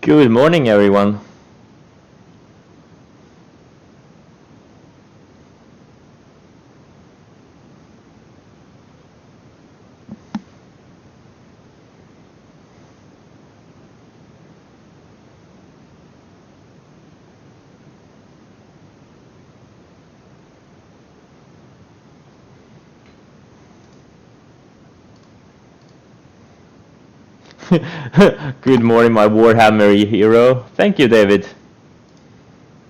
Good morning, everyone. Good morning, my Warhammer hero. Thank you, David.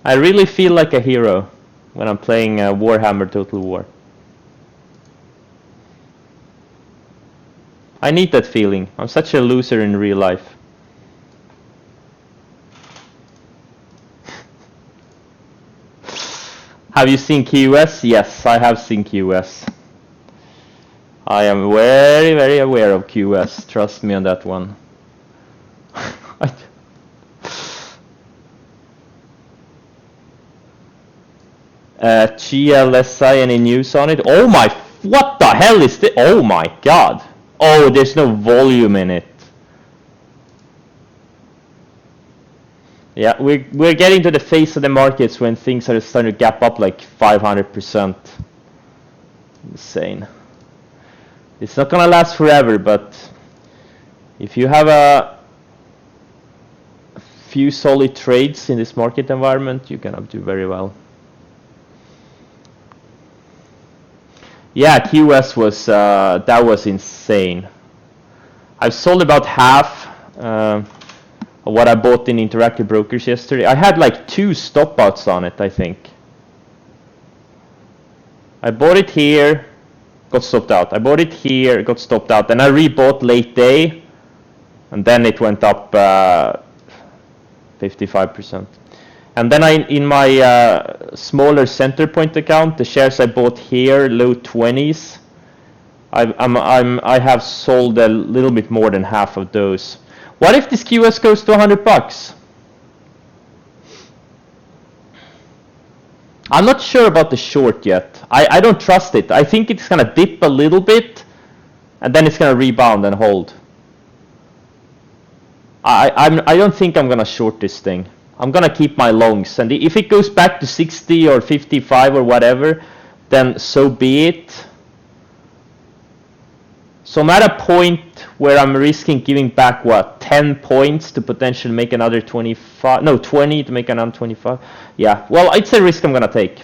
I really feel like a hero when I'm playing Warhammer Total War. I need that feeling. I'm such a loser in real life. Have you seen QS? Yes, I have seen QS. I am very, very aware of QS. Trust me on that one. GLSI, any news on it? Oh my, what the hell is this? Oh my god. Oh, there's no volume in it. Yeah, we're getting to the phase of the markets when things are starting to gap up like 500%. Insane. It's not gonna last forever, but if you have a few solid trades in this market environment, you're gonna do very well. Yeah, QS was that was insane. I've sold about half of what I bought in Interactive Brokers yesterday. I had like 2 stop outs on it, I think. I bought it here, got stopped out. I bought it here, got stopped out. Then I rebought late day, and then it went up 55%. And then in my smaller center point account, the shares I bought here, low 20s, I have sold a little bit more than half of those. What if this QS goes to $100? I'm not sure about the short yet. I don't trust it. I think it's gonna dip a little bit, and then it's gonna rebound and hold. I don't think I'm gonna short this thing. I'm gonna keep my longs, and if it goes back to 60 or 55 or whatever, then so be it. So I'm at a point where I'm risking giving back, what, 10 points to potentially make another 25, no, 20 to make another 25. Yeah, well, it's a risk I'm gonna take.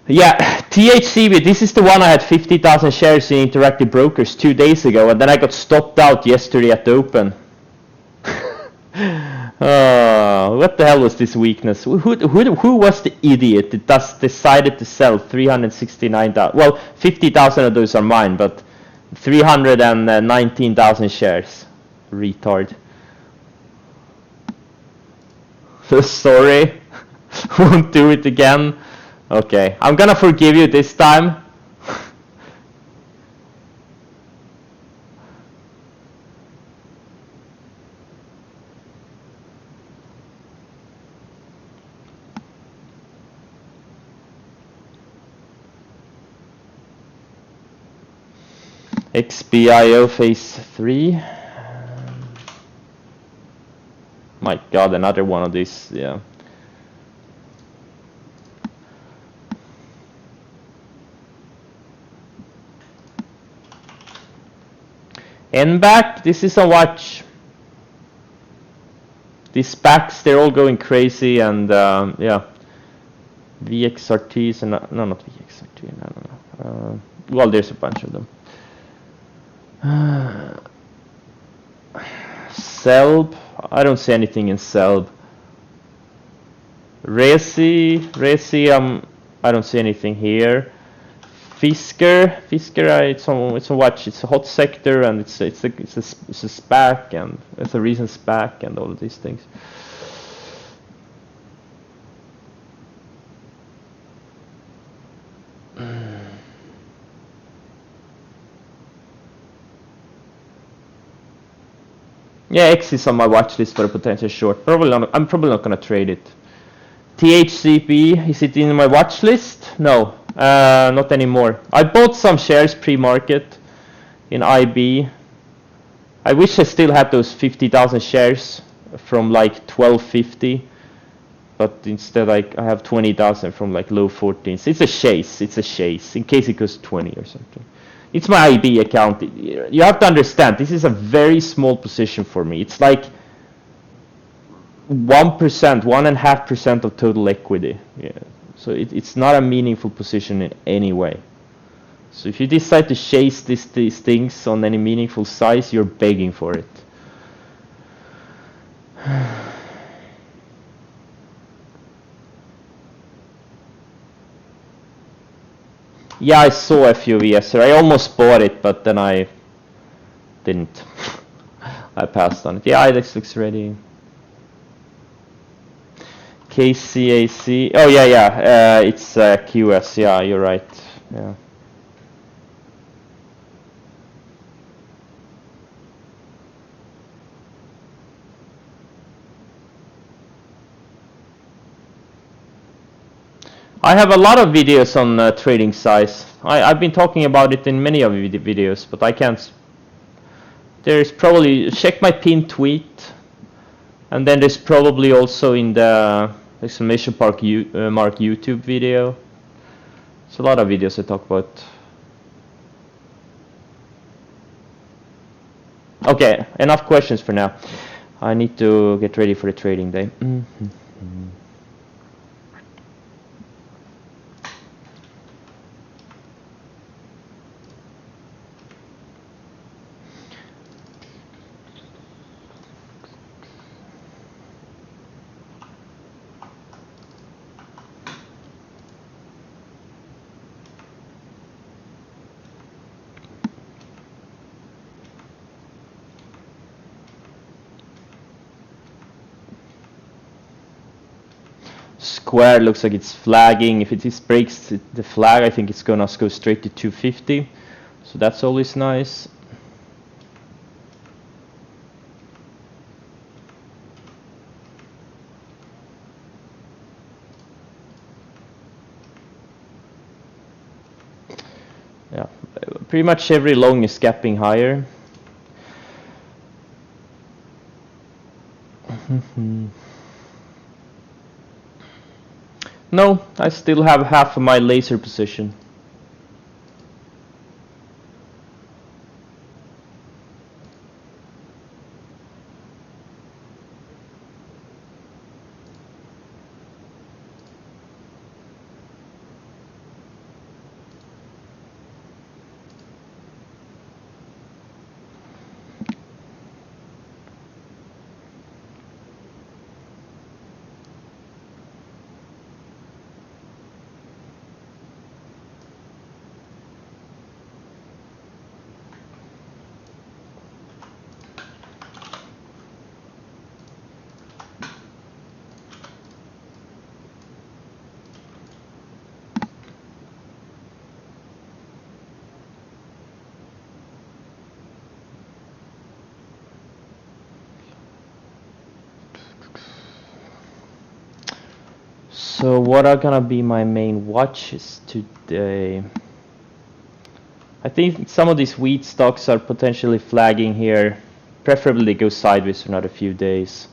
Yeah, THCB, this is the one I had 50,000 shares in Interactive Brokers 2 days ago, and then I got stopped out yesterday at the open. What the hell was this weakness? Who was the idiot that decided to sell 369,000? Well, 50,000 of those are mine, but 319,000 shares. Retard. Sorry. Won't do it again. Okay, I'm gonna forgive you this time. XBIO phase 3. My god, another one of these, yeah. NBAC, this is a watch. These SPACs, they're all going crazy, and yeah. VXRTs, and no, not VXRT, no. Well, there's a bunch of them. Celb, I don't see anything in Celb. Resi, I don't see anything here. Fisker, it's a watch. It's a hot sector, and it's a SPAC, and it's a recent SPAC, and all of these things. Yeah, X is on my watch list for a potential short. I'm probably not gonna trade it. THCP, is it in my watch list? No, not anymore. I bought some shares pre-market in IB. I wish I still had those 50,000 shares from like 1250, but instead I have 20,000 from like low 14s. It's a chase. It's a chase in case it goes 20 or something. It's my IB account. You have to understand, this is a very small position for me. It's like 1%, 1.5% of total equity. Yeah. So it's not a meaningful position in any way. So if you decide to chase these things on any meaningful size, you're begging for it. Yeah, I saw FUV, sir. I almost bought it, but then I didn't. I passed on it. Yeah, IDEX looks ready. KCAC. Oh, yeah. It's QS. Yeah, you're right. Yeah. I have a lot of videos on trading size. I've been talking about it in many of the videos, but I can't. There's probably, check my pinned tweet, and then there's probably also in the exclamation mark YouTube video. It's a lot of videos I talk about. Okay, enough questions for now. I need to get ready for the trading day. Square looks like it's flagging. If it breaks the flag, I think it's gonna go straight to 250. So that's always nice. Yeah, pretty much every long is gapping higher. No, I still have half of my laser position. So what are gonna be my main watches today? I think some of these wheat stocks are potentially flagging here. Preferably they go sideways for another few days.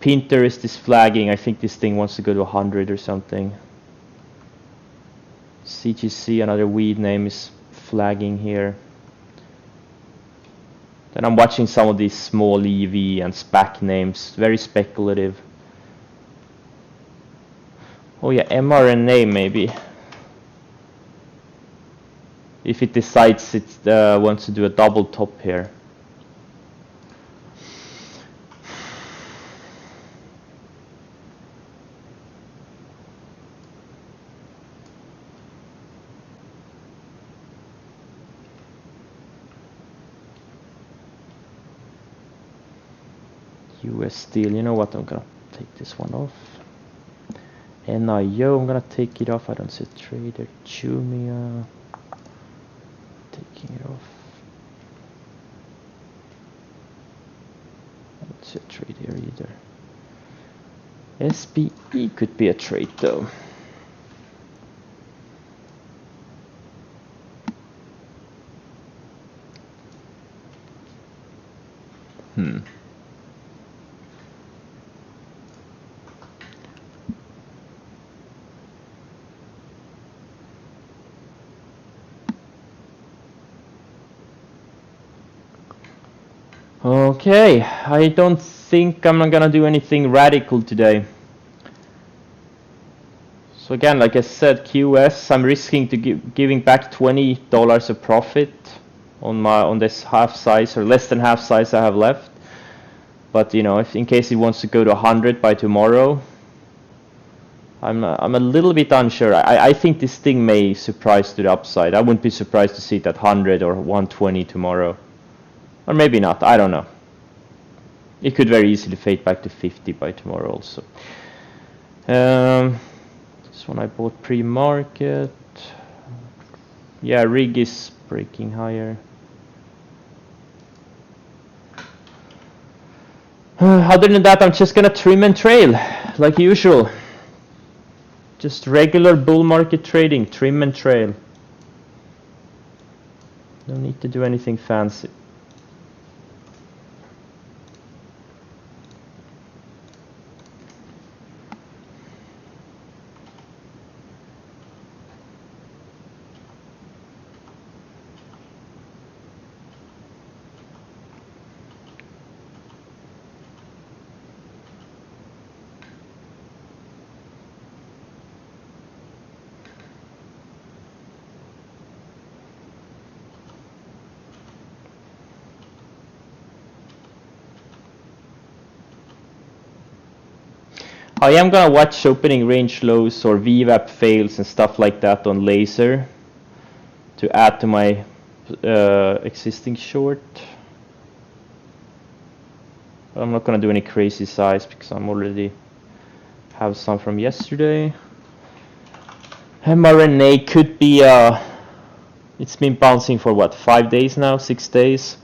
Pinterest is flagging. I think this thing wants to go to 100 or something. CGC, another weed name, is flagging here. Then I'm watching some of these small EV and SPAC names. Very speculative. Oh yeah, mRNA maybe. If it decides it wants to do a double top here. US Steel, you know what, I'm gonna take this one off. NIO, I'm gonna take it off. I don't see a trader. Jumia, taking it off. I don't see a trade here either. SPE could be a trade though. Okay, I don't think I'm not gonna do anything radical today. So again, like I said, QS, I'm risking to giving back $20 of profit on this half size or less than half size I have left. But you know, if in case it wants to go to 100 by tomorrow, I'm a little bit unsure. I think this thing may surprise to the upside. I wouldn't be surprised to see it at 100 or 120 tomorrow, or maybe not. I don't know. It could very easily fade back to 50 by tomorrow also. This one I bought pre-market. Yeah, rig is breaking higher. Other than that, I'm just gonna trim and trail like usual. Just regular bull market trading, trim and trail. No need to do anything fancy. I am gonna watch opening range lows or VWAP fails and stuff like that on laser to add to my existing short. But I'm not gonna do any crazy size because I'm already have some from yesterday. mRNA could be it's been bouncing for what, 5 days now, 6 days.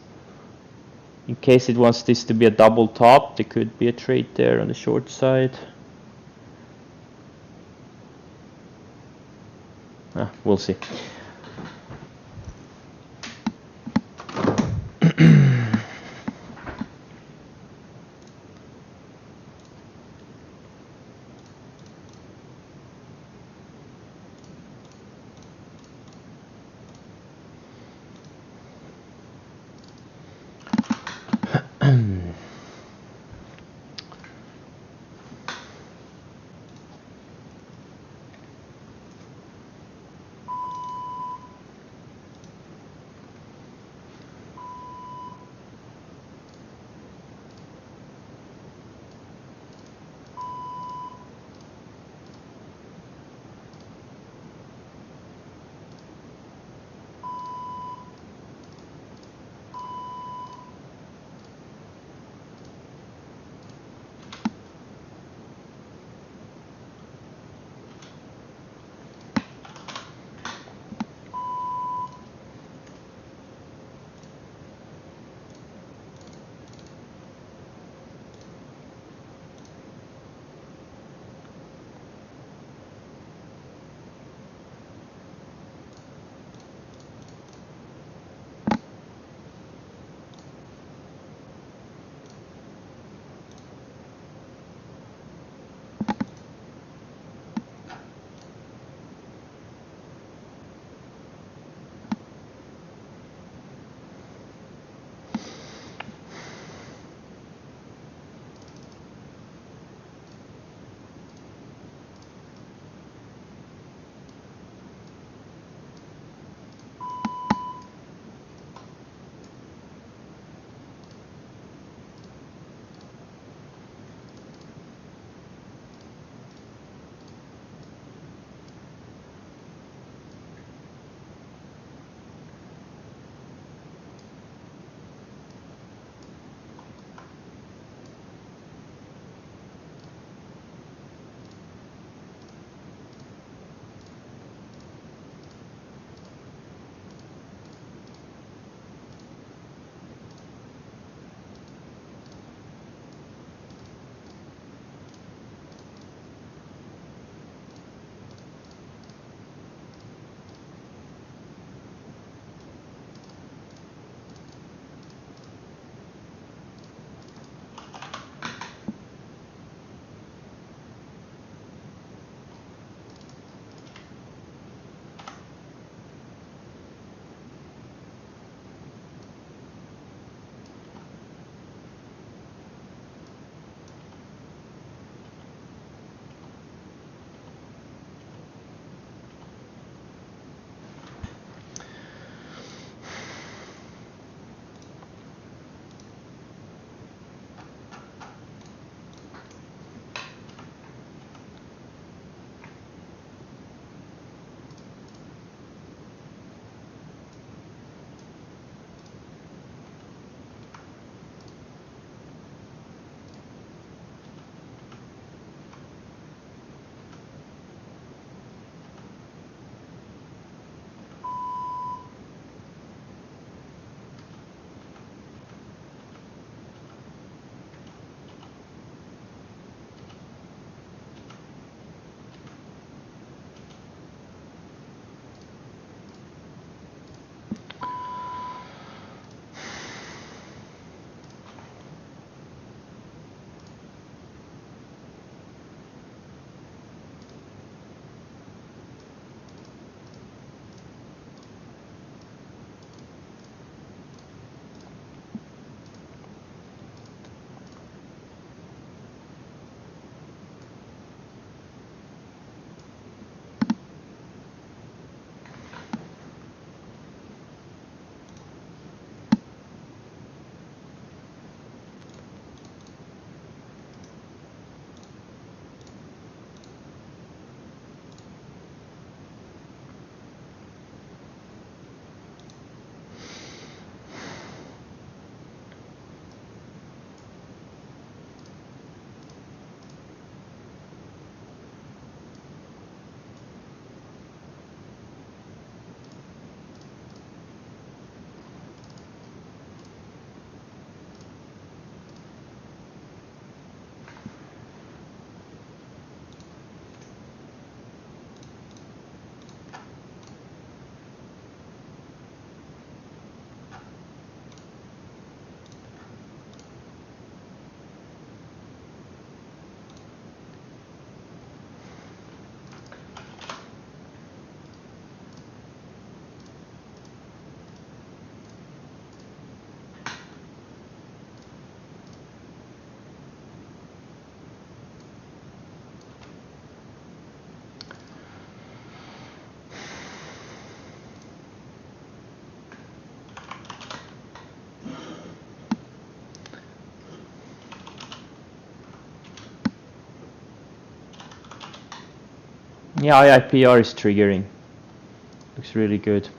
In case it wants this to be a double top, there could be a trade there on the short side. We'll see. Yeah, IPR is triggering. Looks really good.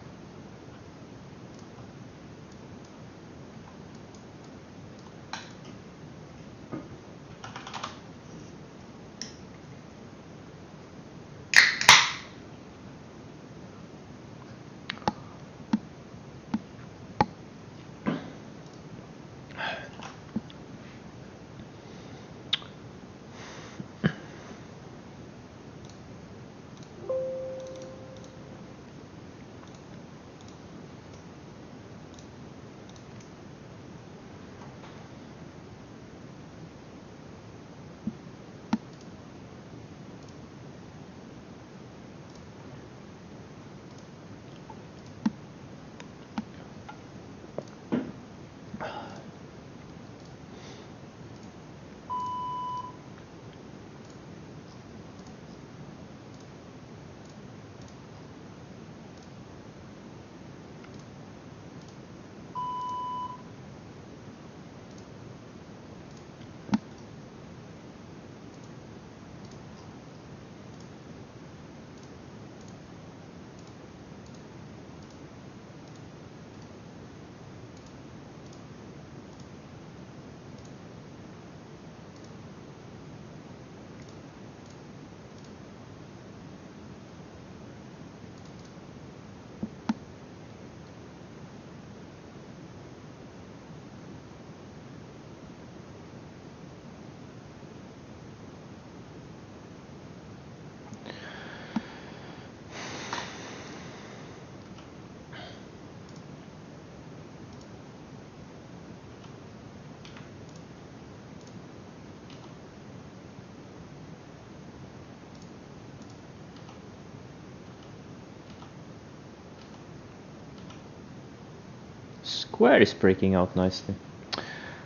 Square is breaking out nicely.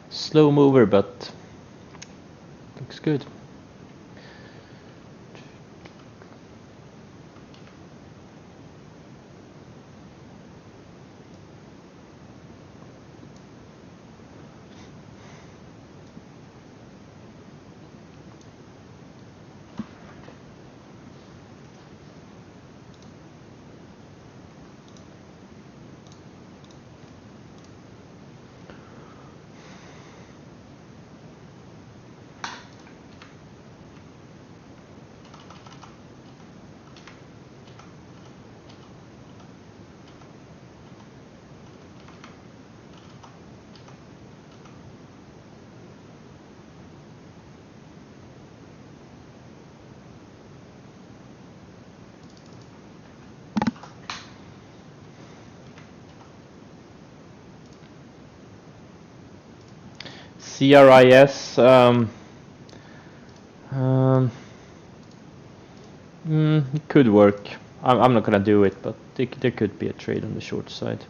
Slow mover, but looks good. CRIS, it could work. I'm not gonna do it, but there could be a trade on the short side.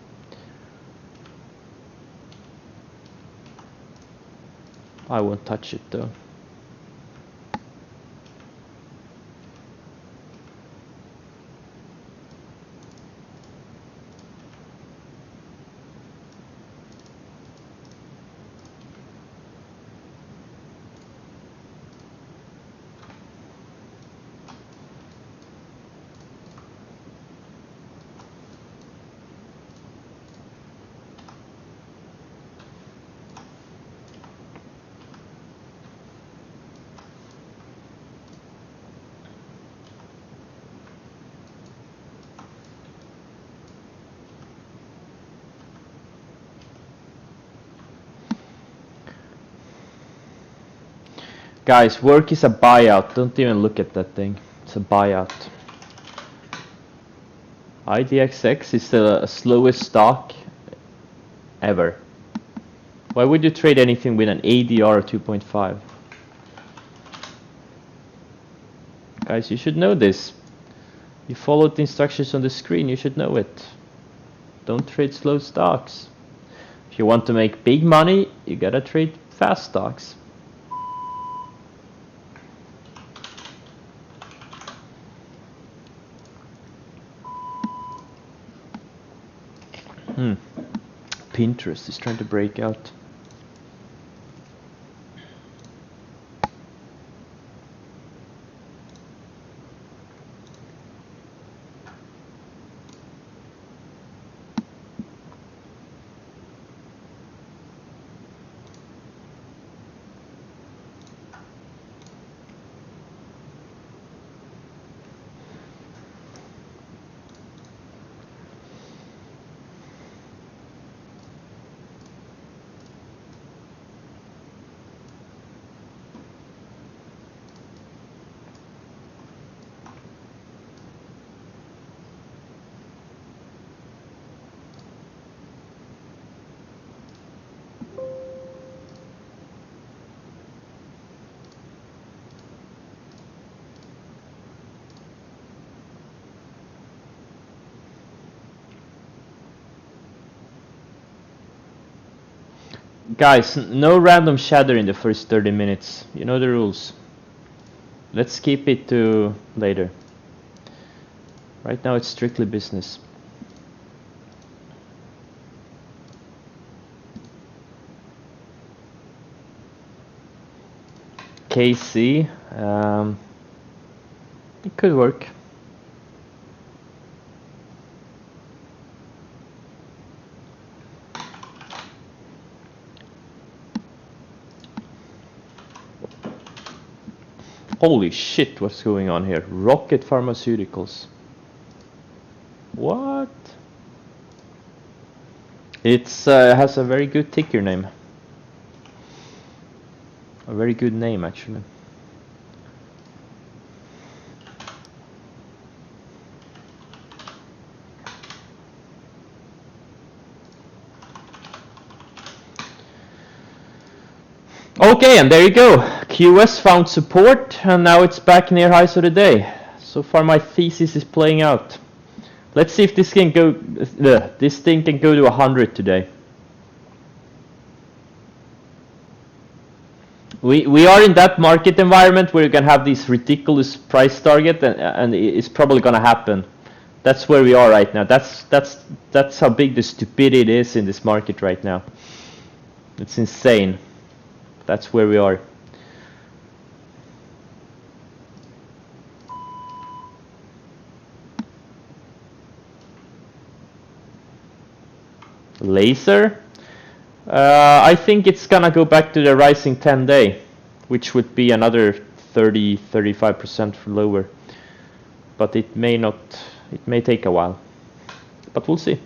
I won't touch it though. Guys, work is a buyout. Don't even look at that thing. It's a buyout. IDXX is the slowest stock ever. Why would you trade anything with an ADR of 2.5? Guys, you should know this. You followed the instructions on the screen, you should know it. Don't trade slow stocks. If you want to make big money, you gotta trade fast stocks. Pinterest is trying to break out. Guys, no random shadow in the first 30 minutes. You know the rules. Let's keep it to later. Right now it's strictly business. KC, it could work. Holy shit, what's going on here? Rocket Pharmaceuticals. What? It's has a very good ticker name. A very good name, actually. Okay, and there you go. QS found support, and now it's back near highs of the day. So far, my thesis is playing out. Let's see if this can go. This thing can go to 100 today. We are in that market environment where you can have these ridiculous price target, and it's probably gonna happen. That's where we are right now. That's how big the stupidity is in this market right now. It's insane. That's where we are. Laser. I think it's gonna go back to the rising 10-day, which would be another 30-35% lower. But it may not. It may take a while. But we'll see.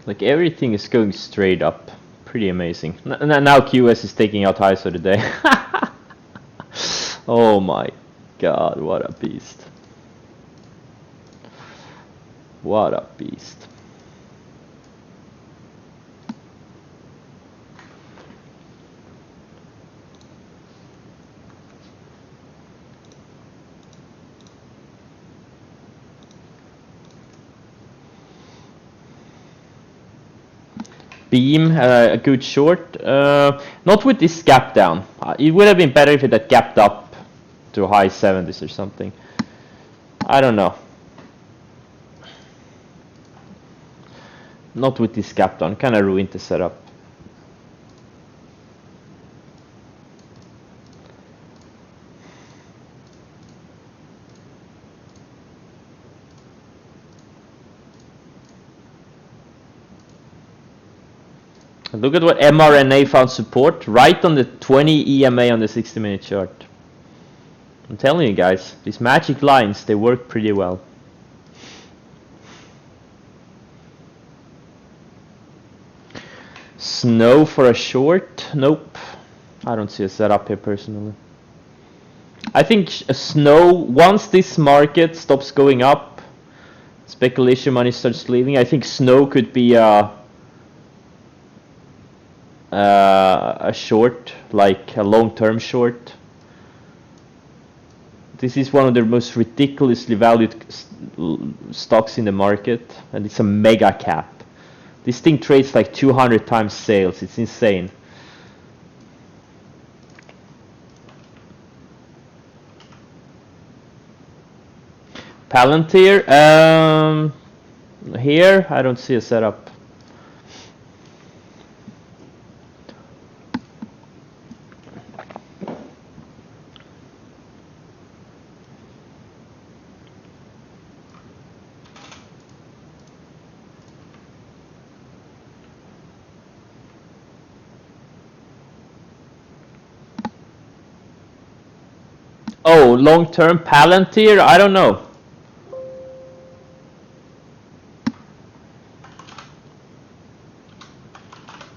Like everything is going straight up. Pretty amazing. Now QS is taking out highs of the day. Oh my god, what a beast. What a beast. Beam, a good short. Not with this gap down. It would have been better if it had gapped up to high 70s or something. I don't know. Not with this gap down. Kind of ruined the setup. Look at what mRNA found support right on the 20 EMA on the 60-minute chart. I'm telling you guys, these magic lines, they work pretty well. Snow for a short? Nope. I don't see a setup here personally. I think Snow, once this market stops going up, speculation money starts leaving, I think Snow could be a short, like a long-term short. This is one of the most ridiculously valued stocks in the market, and it's a mega cap. This thing trades like 200 times sales. It's insane. Palantir, here I don't see a setup. Oh, long-term Palantir? I don't know.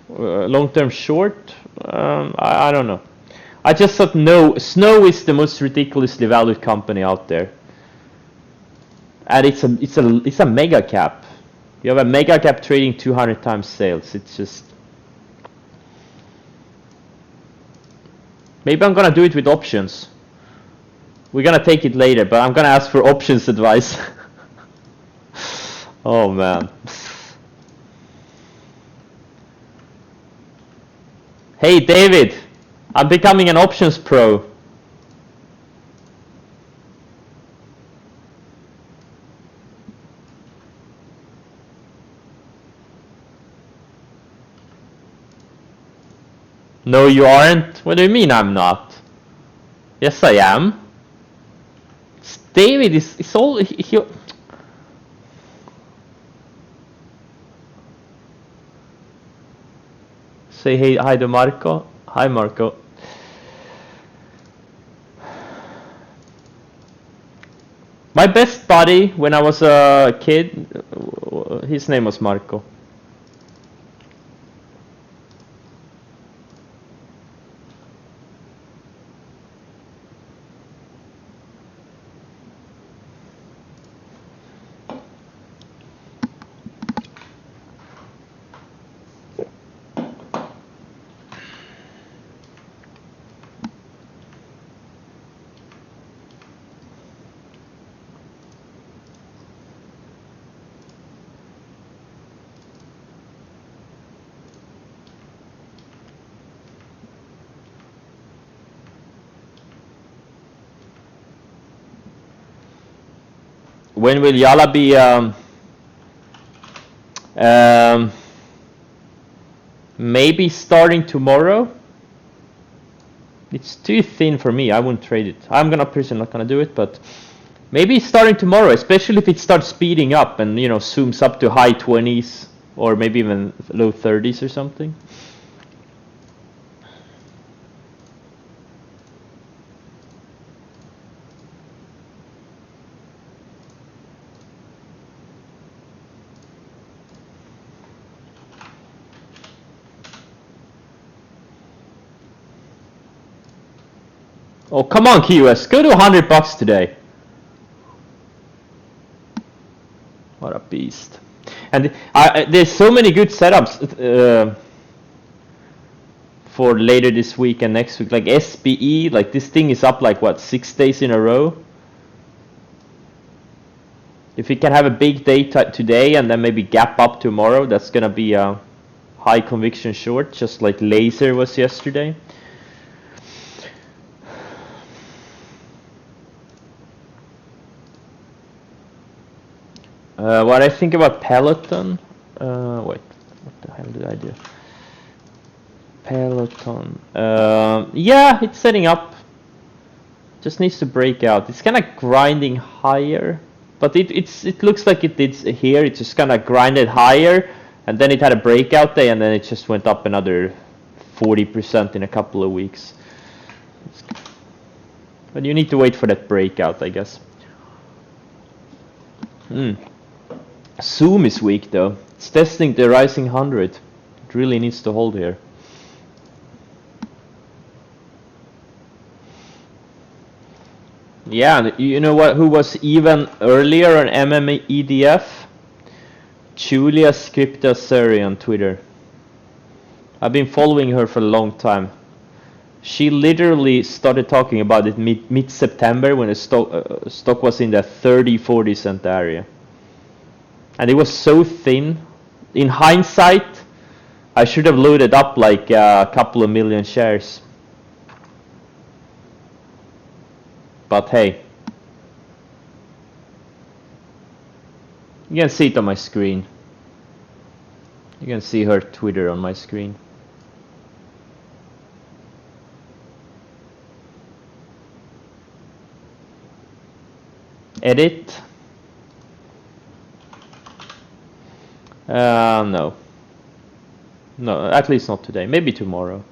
Long-term short? I don't know. I just thought no, Snow is the most ridiculously valued company out there, and it's a mega cap. You have a mega cap trading 200 times sales. It's just maybe I'm gonna do it with options. We're gonna take it later, but I'm gonna ask for options advice. Oh man. Hey David, I'm becoming an options pro. No, you aren't. What do you mean I'm not? Yes, I am. David is all he. Say hey, hi to Marco. Hi, Marco. My best buddy when I was a kid, his name was Marco. When will Yala be maybe starting tomorrow? It's too thin for me. I wouldn't trade it. I'm personally not gonna do it, but maybe starting tomorrow, especially if it starts speeding up and zooms up to high 20s or maybe even low 30s or something. Oh, come on, QS. Go to $100 today. What a beast. And there's so many good setups for later this week and next week. Like SBE, like this thing is up like what, 6 days in a row? If we can have a big day today and then maybe gap up tomorrow, that's gonna be a high conviction short, just like Laser was yesterday. What I think about Peloton, wait, what the hell did I do? Peloton, yeah, it's setting up, just needs to break out. It's kind of grinding higher, but it looks like it did here. It just kind of grinded higher, and then it had a breakout day, and then it just went up another 40% in a couple of weeks. But you need to wait for that breakout, I guess. Zoom is weak though. It's testing the rising 100. It really needs to hold here. Yeah, you know what? Who was even earlier on MMEDF? Julia Scriptaseri on Twitter. I've been following her for a long time. She literally started talking about it mid-September when the stock was in the 30-40 cent area. And it was so thin. In hindsight, I should have loaded up like a couple of million shares. But hey, you can see it on my screen. You can see her Twitter on my screen. Edit. No. No, at least not today. Maybe tomorrow.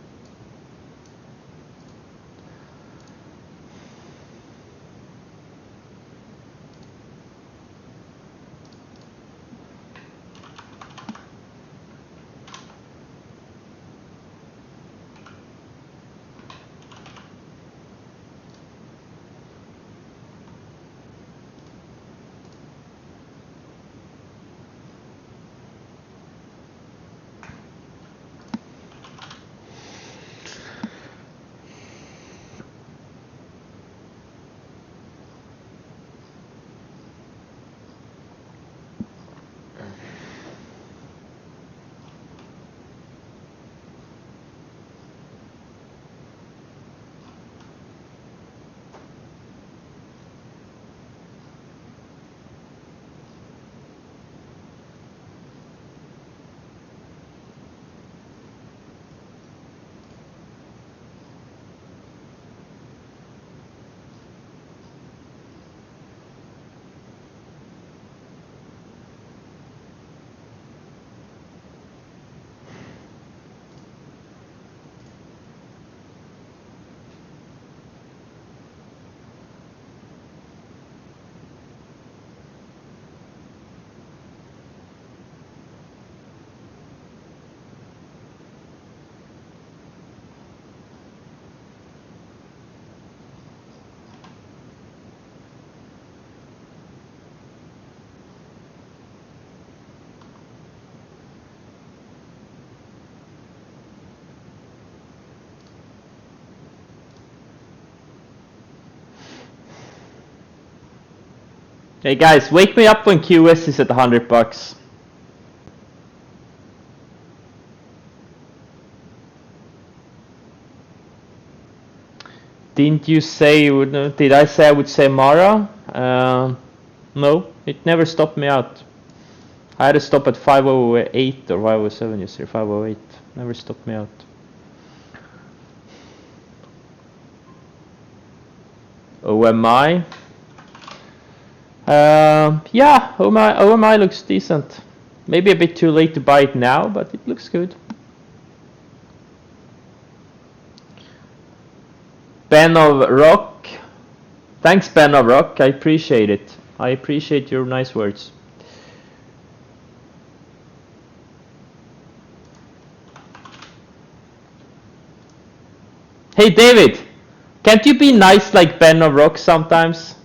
Hey guys, wake me up when QS is at $100. Didn't you say, did I say I would say Mara? No, it never stopped me out. I had to stop at 508 or 507 yesterday, 508. Never stopped me out. OMI? Yeah, OMI looks decent. Maybe a bit too late to buy it now, but it looks good. Ben of Rock. Thanks, Ben of Rock. I appreciate it. I appreciate your nice words. Hey, David. Can't you be nice like Ben of Rock sometimes?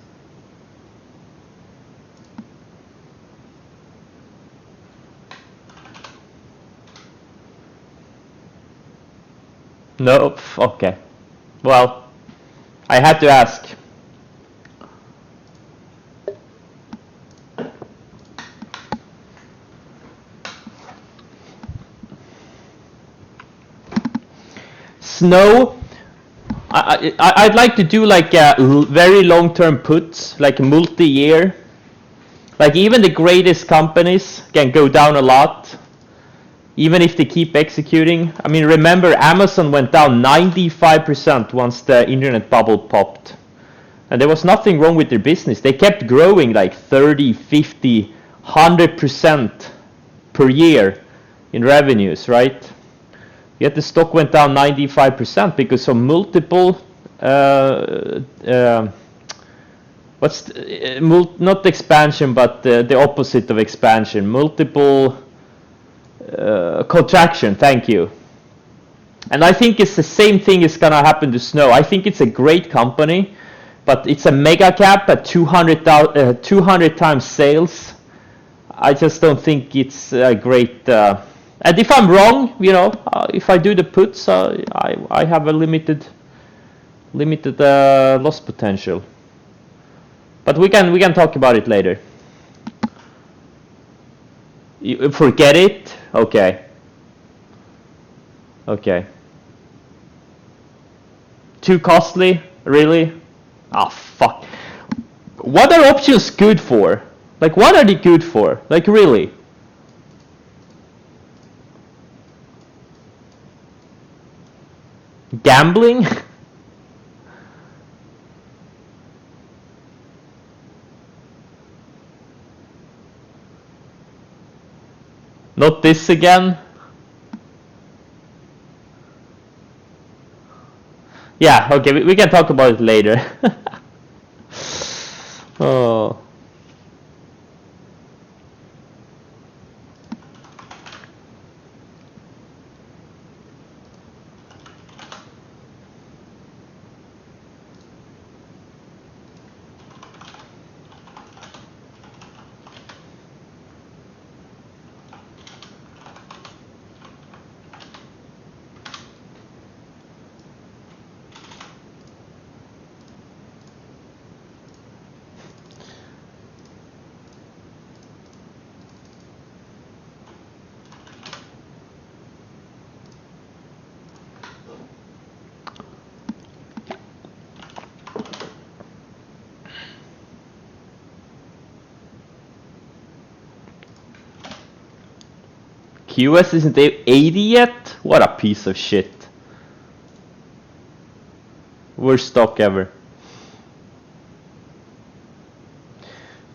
No? Okay. Well, I had to ask. Snow. I'd like to do like very long-term puts, like multi-year. Like even the greatest companies can go down a lot, even if they keep executing. I mean, remember Amazon went down 95% once the internet bubble popped. And there was nothing wrong with their business. They kept growing like 30, 50, 100% per year in revenues, right? Yet the stock went down 95% because of multiple not expansion, but the opposite of expansion, multiple contraction. Thank you. And I think it's the same thing is gonna happen to Snow. I think it's a great company, but it's a mega cap at 200 times sales. I just don't think it's a great. And if I'm wrong, you know, if I do the puts, I have a limited loss potential. But we can talk about it later. You forget it? Okay. Okay. Too costly? Really? Ah, fuck. What are options good for? Like, what are they good for? Like, really? Gambling? Not this again? Yeah, okay, we can talk about it later. Oh. QS isn't 80 yet? What a piece of shit. Worst stock ever.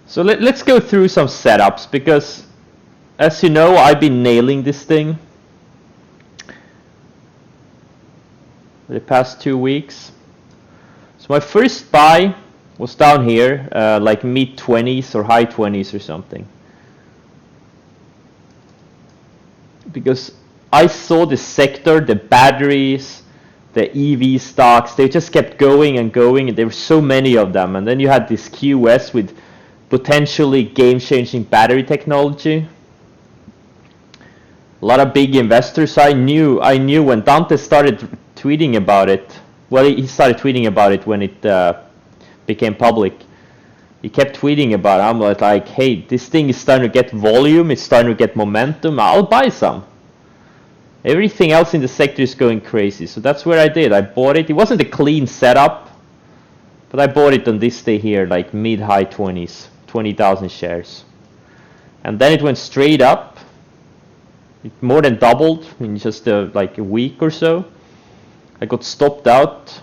So let's go through some setups, because as you know, I've been nailing this thing the past 2 weeks. So my first buy was down here, like mid 20s or high 20s or something. Because I saw the sector, the batteries, the EV stocks, they just kept going and going, and there were so many of them. And then you had this QS with potentially game-changing battery technology. A lot of big investors. I knew when Dante started tweeting about it. Well, he started tweeting about it when it became public. he kept tweeting about it. I'm like, hey, this thing is starting to get volume, it's starting to get momentum, I'll buy some. Everything else in the sector is going crazy, so that's where I did. I bought it. It wasn't a clean setup, but I bought it on this day here, like mid-high 20s, 20,000 shares. And then it went straight up. It more than doubled in just like a week or so. I got stopped out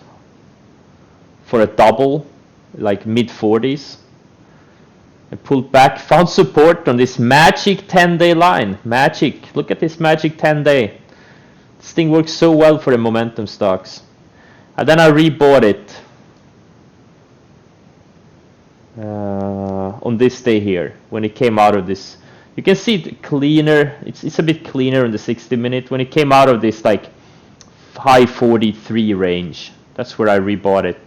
for a double, like mid-40s. I pulled back, found support on this magic 10-day line. Magic. Look at this magic 10-day. This thing works so well for the momentum stocks. And then I rebought it on this day here, when it came out of this. You can see it cleaner. It's a bit cleaner on the 60-minute. When it came out of this like high 43 range, that's where I rebought it.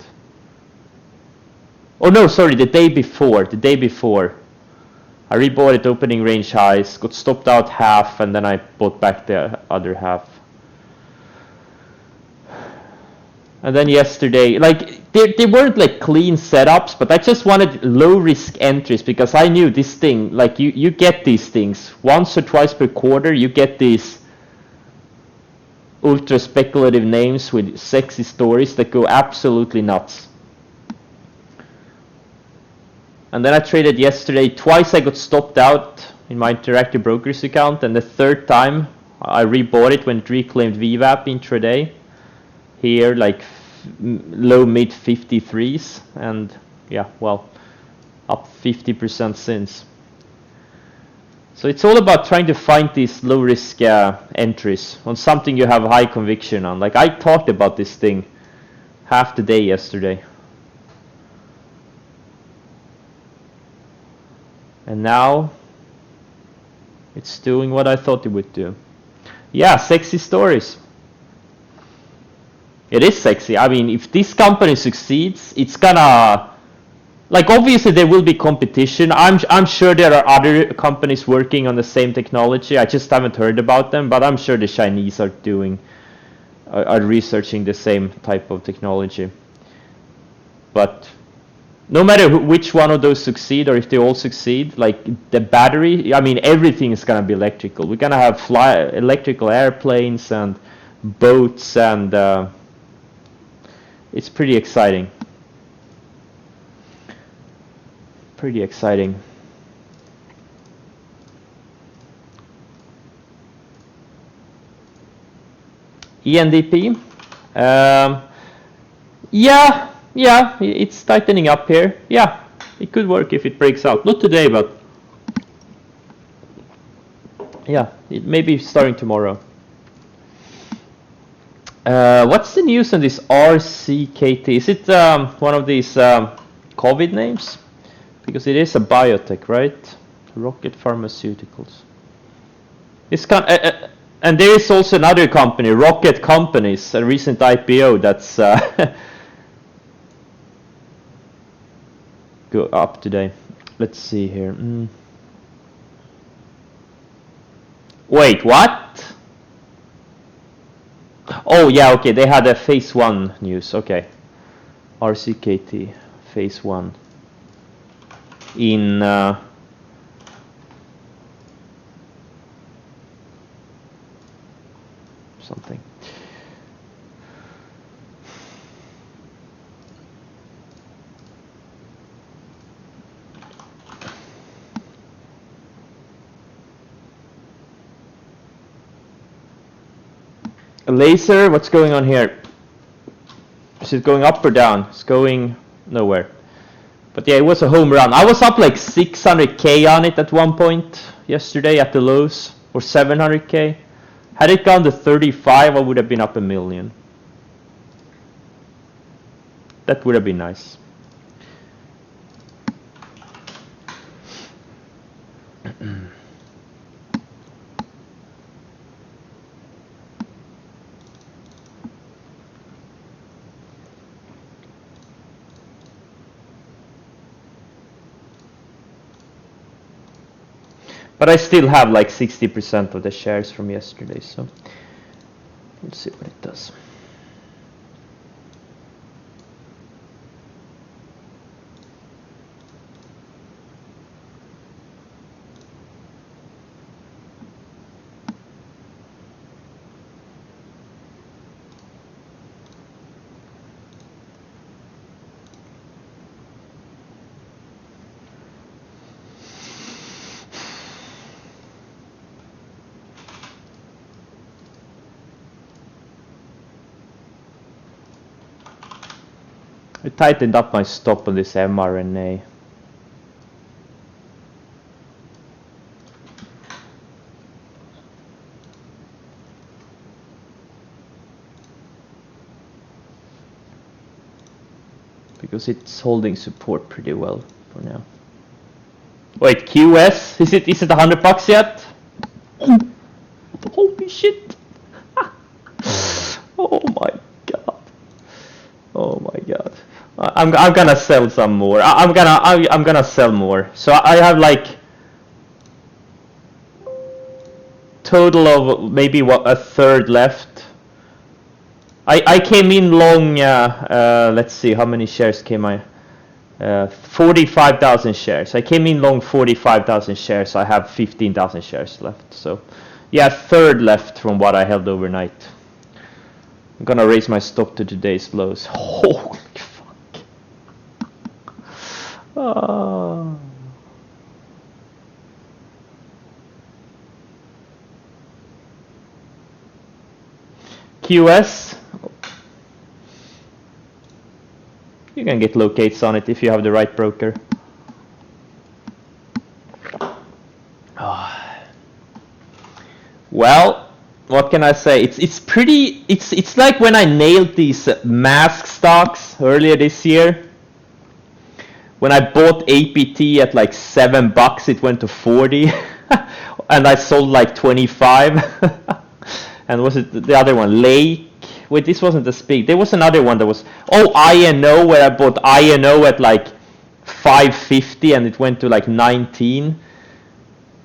Oh no, sorry, the day before. I rebought it opening range highs, got stopped out half, and then I bought back the other half. And then yesterday, like, they weren't like clean setups, but I just wanted low risk entries because I knew this thing, like you get these things once or twice per quarter, you get these ultra speculative names with sexy stories that go absolutely nuts. And then I traded yesterday. Twice I got stopped out in my Interactive Brokers account, and the third time I rebought it when it reclaimed VWAP intraday. Here, like low mid 53s, and yeah, well, up 50% since. So it's all about trying to find these low risk entries on something you have high conviction on. Like I talked about this thing half the day yesterday. And now it's doing what I thought it would do. Yeah, sexy stories. It is sexy. I mean, if this company succeeds, it's gonna, like, obviously there will be competition. I'm sure there are other companies working on the same technology. I just haven't heard about them, but I'm sure the Chinese are researching the same type of technology. But no matter which one of those succeed, or if they all succeed, like the battery, I mean, everything is gonna be electrical. We're gonna have electrical airplanes and boats, and it's pretty exciting. Pretty exciting. ENDP. Yeah, it's tightening up here. Yeah, it could work if it breaks out. Not today, but yeah, it may be starting tomorrow. What's the news on this RCKT? Is it one of these COVID names? Because it is a biotech, right? Rocket Pharmaceuticals. It's and there is also another company, Rocket Companies, a recent IPO that's go up today. Let's see here. Wait, what? Oh yeah, okay, they had a phase 1 news, okay. RCKT, phase 1. In something. A laser, what's going on here? Is it going up or down? It's going nowhere. But yeah, it was a home run. I was up like 600k on it at one point yesterday at the lows, or 700k. Had it gone to 35, I would have been up $1 million. That would have been nice. But I still have like 60% of the shares from yesterday, so we'll see what it does. I tightened up my stop on this mRNA. Because it's holding support pretty well for now. Wait, QS? Is it $100 yet? Holy shit! Oh my god! Oh my god! I'm gonna sell some more. I'm gonna sell more. So I have like total of maybe a third left. I came in long. Let's see, how many shares came I? 45,000 shares. I came in long 45,000 shares. I have 15,000 shares left. So yeah, a third left from what I held overnight. I'm gonna raise my stop to today's lows. Holy fuck. QS. You can get locates on it if you have the right broker. Well, what can I say? It's like when I nailed these mask stocks earlier this year. When I bought APT at like $7, it went to 40, and I sold like 25. And was it the other one, Lake? Wait, this wasn't as big. There was another one that was, INO, where I bought INO at like 550 and it went to like 19.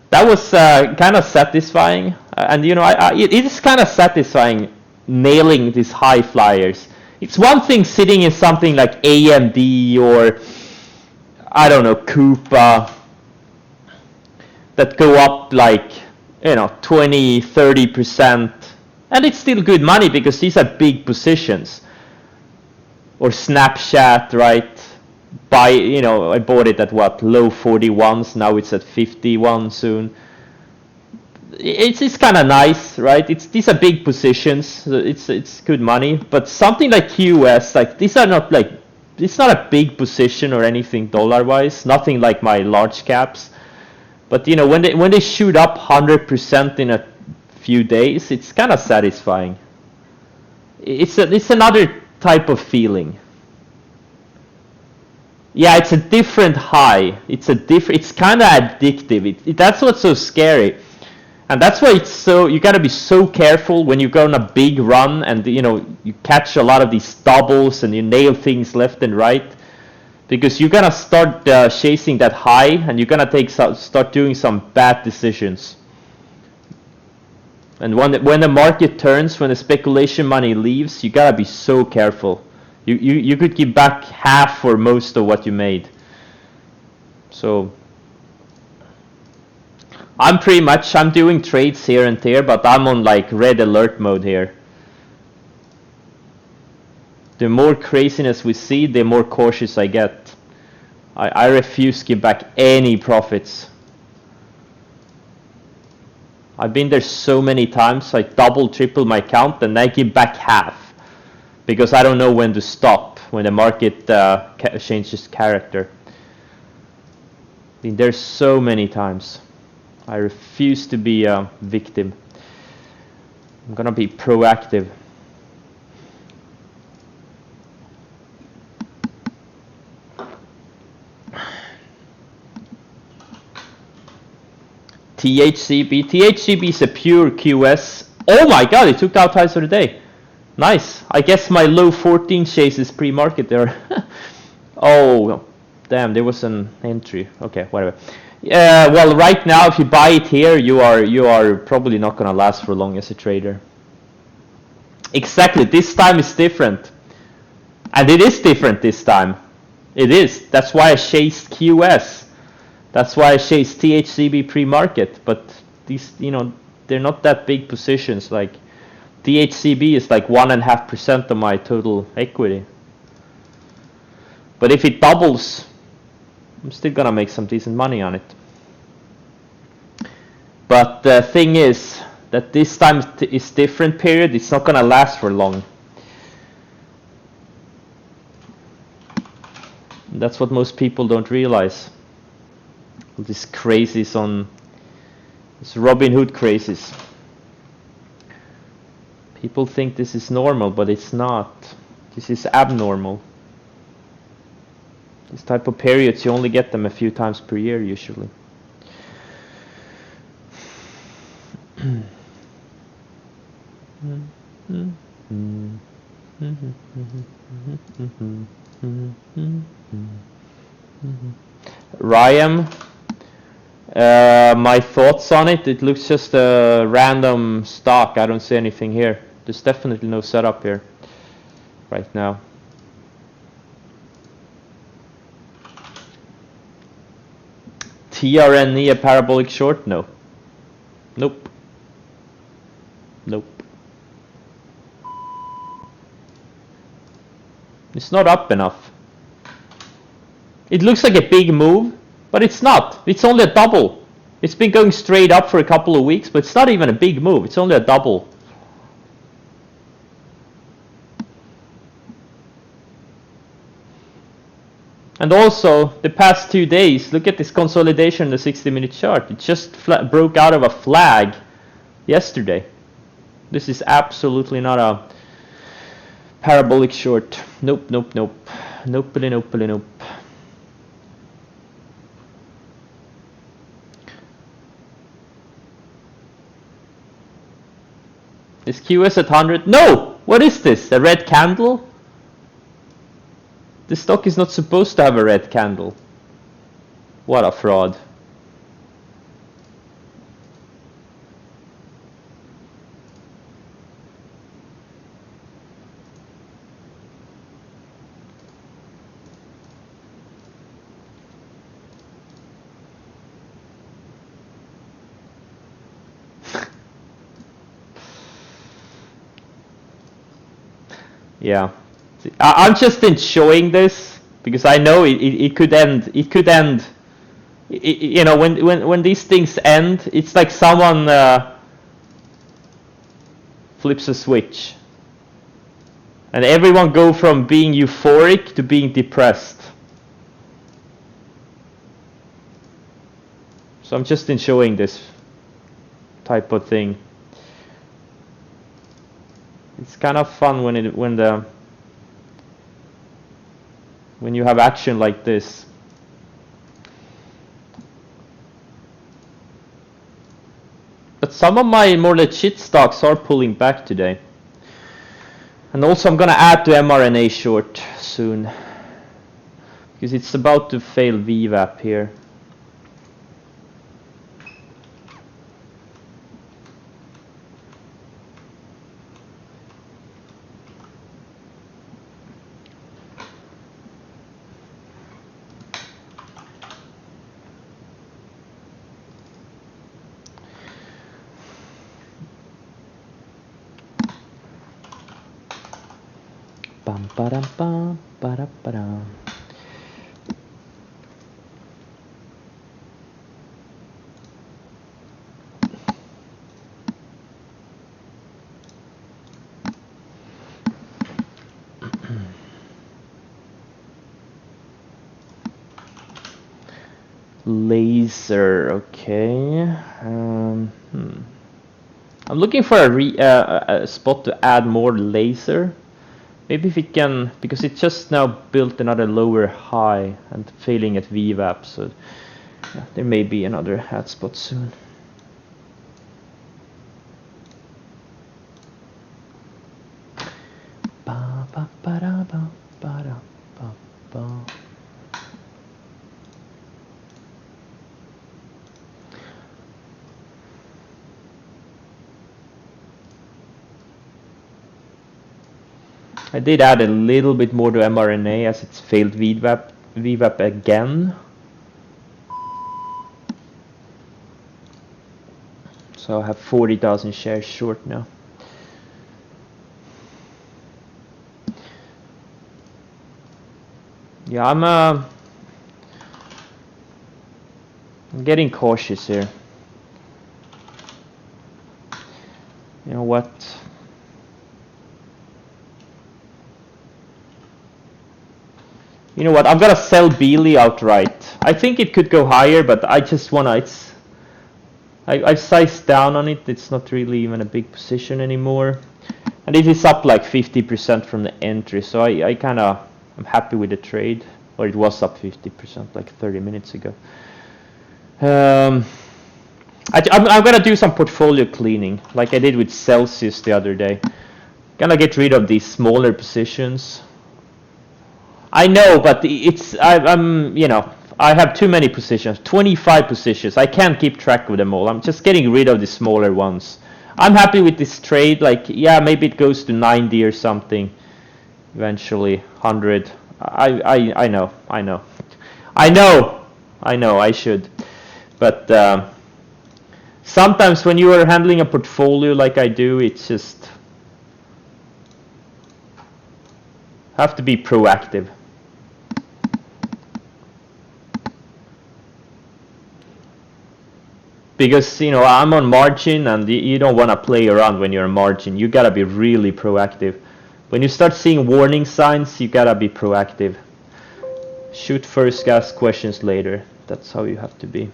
That was kind of satisfying. And you know, it is kind of satisfying nailing these high flyers. It's one thing sitting in something like AMD or, I don't know, Coupa, that go up like, you know, 20, 30%. And it's still good money because these are big positions. Or Snapchat, right? I bought it at what, low 41s, now it's at 51 soon. It's kind of nice, right? These are big positions, so it's good money. But something like QS, like these are not like, it's not a big position or anything dollar-wise, nothing like my large caps. But you know, when they shoot up 100% in a few days, it's kind of satisfying. It's another type of feeling. Yeah, it's a different high. It's kind of addictive. That's what's so scary, and that's why you gotta be so careful when you go on a big run and you know you catch a lot of these doubles and you nail things left and right, because you're gonna start chasing that high and you're gonna start doing some bad decisions. And when the market turns, when the speculation money leaves, you gotta be so careful. You could give back half or most of what you made. So I'm doing trades here and there, but I'm on like red alert mode here. The more craziness we see, the more cautious I get. I refuse to give back any profits. I've been there so many times, I double, triple my count, and I give back half. Because I don't know when to stop, when the market changes character. Been there so many times. I refuse to be a victim. I'm gonna be proactive. THCB is a pure QS. Oh my god, it took out highs for the day. Nice. I guess my low 14 chase is pre-market there. Oh, damn, there was an entry. Okay, whatever. Well, right now, if you buy it here, you are probably not gonna last for long as a trader. Exactly. This time is different, and it is different this time. It is. That's why I chased QS. That's why I chased THCB pre-market. But these, you know, they're not that big positions. Like THCB is like 1.5% of my total equity. But if it doubles, I'm still gonna make some decent money on it. But the thing is that this time is different period. It's not gonna last for long. And that's what most people don't realize. All these crazies on this Robin Hood crazies. People think this is normal, but it's not. This is abnormal. This type of periods, you only get them a few times per year usually. Ryan, my thoughts on it, it looks just a random stock. I don't see anything here. There's definitely no setup here right now. TRNE a parabolic short? No. Nope. Nope. It's not up enough. It looks like a big move, but it's not. It's only a double. It's been going straight up for a couple of weeks, but it's not even a big move. It's only a double. And also, the past 2 days, look at this consolidation in the 60-minute chart. It just broke out of a flag yesterday. This is absolutely not a parabolic short. Nope, nope, nope. Nope, nope, nope. Is QS at 100? No! What is this? A red candle? This stock is not supposed to have a red candle. What a fraud. Yeah. I'm just enjoying this because I know it could end. It could end. You know, when these things end, it's like someone flips a switch, and everyone go from being euphoric to being depressed. So I'm just enjoying this type of thing. It's kind of fun when you have action like this. But some of my more legit stocks are pulling back today. And also I'm gonna add to mRNA short soon, because it's about to fail VWAP here. Laser, okay. I'm looking for a spot to add more laser. Maybe if it can, because it just now built another lower high and failing at VWAP, so yeah, there may be another add spot soon. I did add a little bit more to mRNA as it's failed VWAP again. So I have 40,000 shares short now. Yeah, I'm getting cautious here. You know what? You know what? I'm gonna sell Beely outright. I think it could go higher, but I just wanna. I've sized down on it. It's not really even a big position anymore, and it is up like 50% from the entry. So I'm happy with the trade, or it was up 50% like 30 minutes ago. I'm gonna do some portfolio cleaning, like I did with Celsius the other day. Gonna get rid of these smaller positions. I know, but I'm I have too many positions, 25 positions. I can't keep track of them all. I'm just getting rid of the smaller ones. I'm happy with this trade. Like, yeah, maybe it goes to 90 or something. Eventually, 100. I know. I should. But sometimes when you are handling a portfolio like I do, it's just have to be proactive. Because, I'm on margin, and you don't want to play around when you're on margin. You gotta be really proactive. When you start seeing warning signs, you gotta be proactive. Shoot first, ask questions later. That's how you have to be.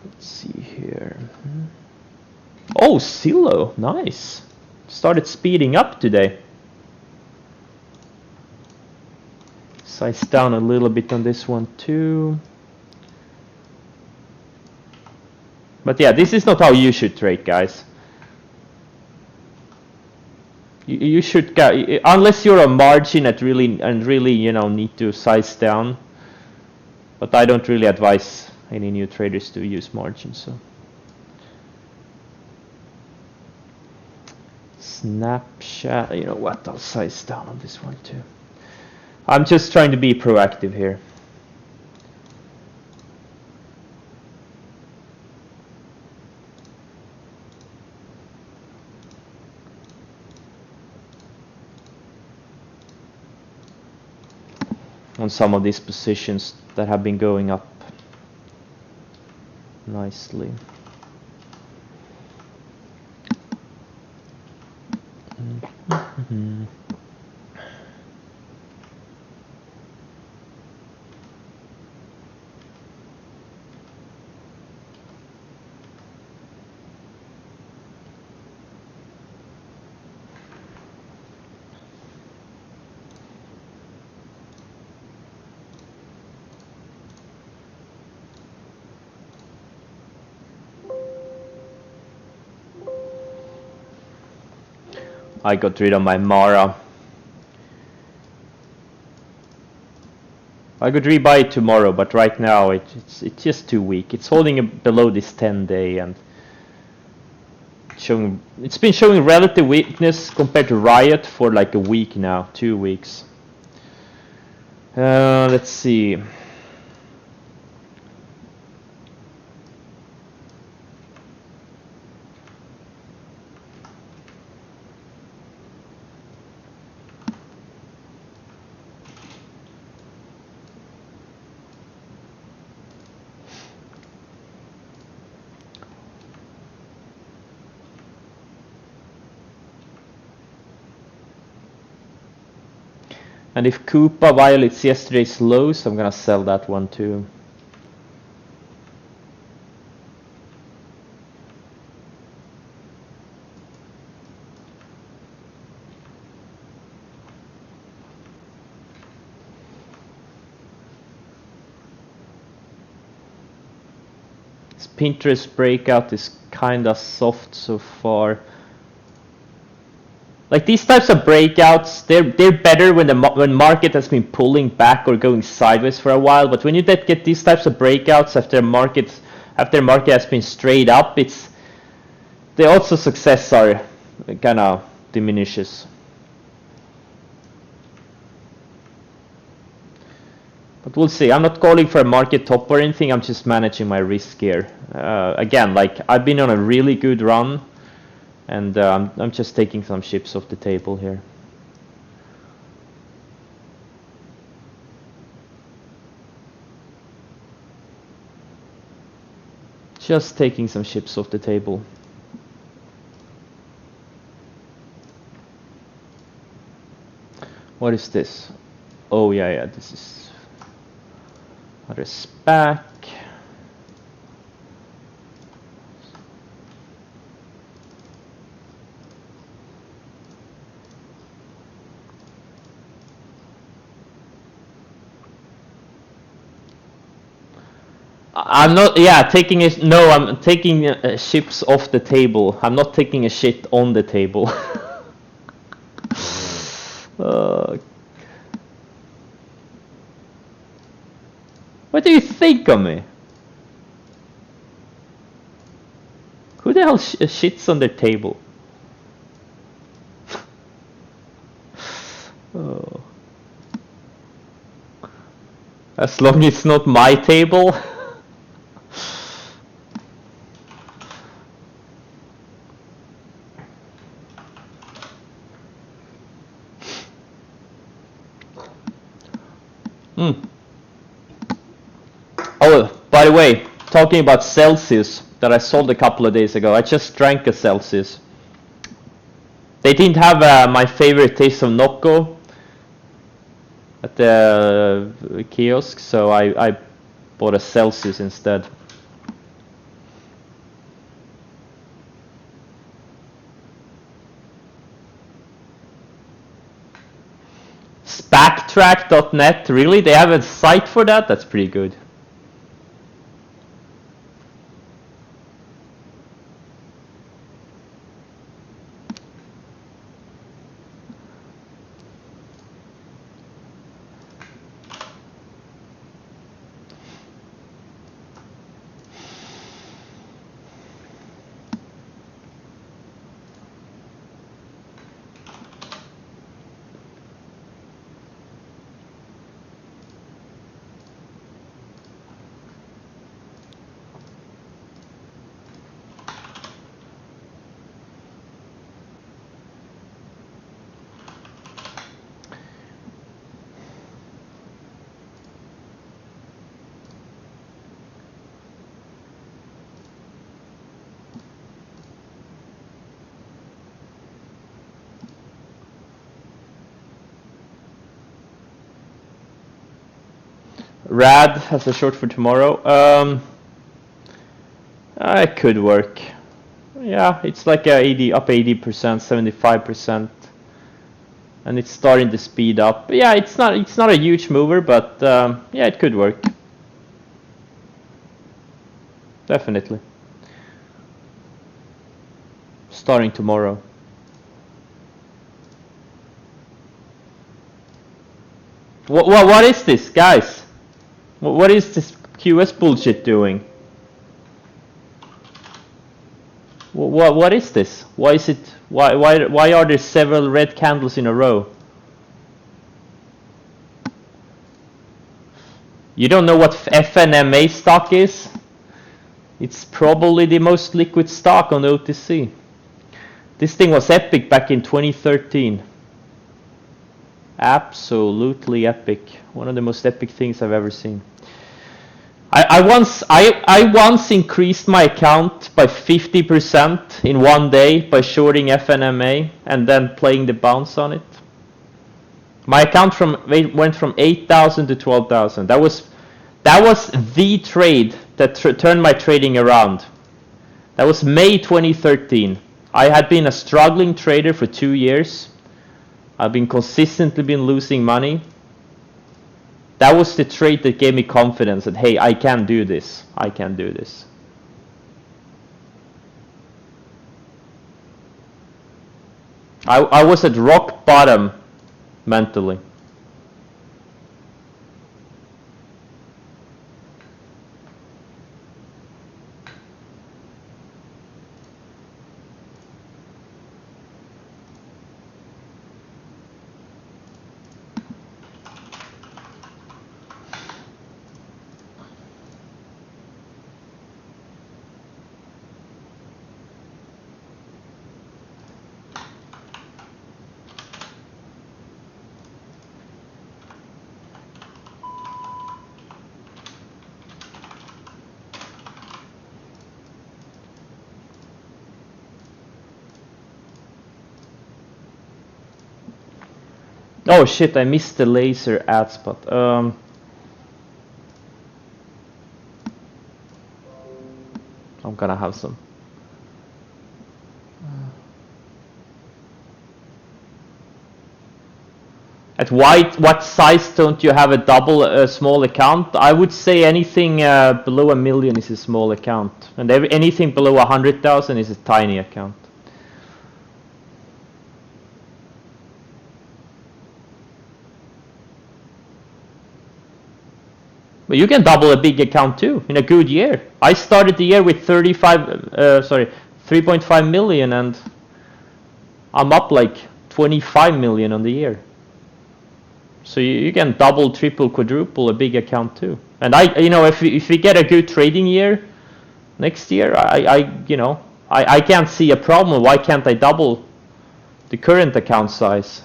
Let's see here. Oh, Silo, nice. Started speeding up today. Size down a little bit on this one too. But yeah, this is not how you should trade, guys. You should, unless you're a margin and really need to size down. But I don't really advise any new traders to use margin. So Snapchat, you know what? I'll size down on this one too. I'm just trying to be proactive here. On some of these positions that have been going up nicely. Mm-hmm. I got rid of my Mara. I could rebuy it tomorrow, but right now it's just too weak. It's holding below this 10-day and it's been showing relative weakness compared to Riot for like a week now, 2 weeks. Let's see. And if Koopa violates yesterday's lows, I'm gonna sell that one too. This Pinterest breakout is kinda soft so far. Like these types of breakouts, they're better when market has been pulling back or going sideways for a while. But when you get these types of breakouts after market has been straight up, the odds of success are kind of diminishes. But we'll see. I'm not calling for a market top or anything. I'm just managing my risk here. Again, like I've been on a really good run. And I'm just taking some chips off the table here. Just taking some chips off the table. What is this? Oh yeah, this is another SPAC. I'm not, yeah, taking a, no, I'm taking ships off the table. I'm not taking a shit on the table. What do you think of me? Who the hell shits on their table? Oh. As long as it's not my table. Oh, by the way, talking about Celsius that I sold a couple of days ago, I just drank a Celsius. They didn't have my favorite taste of Nocco at the kiosk, so I bought a Celsius instead. Backtrack.net, really? They have a site for that? That's pretty good. Rad has a short for tomorrow. It could work. Yeah, it's like a 80 up 80%, 75%, and it's starting to speed up. Yeah, it's not a huge mover, but yeah, it could work. Definitely. Starting tomorrow. What is this, guys? What is this QS bullshit doing? What is this? Why is it? Why are there several red candles in a row? You don't know what FNMA stock is? It's probably the most liquid stock on the OTC. This thing was epic back in 2013. Absolutely epic. One of the most epic things I've ever seen. I once increased my account by 50% in one day by shorting FNMA and then playing the bounce on it. My account went from 8,000 to 12,000. That was the trade that turned my trading around. That was May 2013. I had been a struggling trader for 2 years. I've been consistently losing money. That was the trade that gave me confidence that, hey, I can do this. I can do this. I was at rock bottom mentally. Oh shit, I missed the laser ad spot. I'm gonna have some. At what size don't you have a double small account? I would say anything below 1 million is a small account, and anything below 100,000 is a tiny account. But you can double a big account too in a good year. I started the year with 3.5 million, and I'm up like 25 million on the year. So you can double, triple, quadruple a big account too. And if we get a good trading year next year, I can't see a problem. Why can't I double the current account size?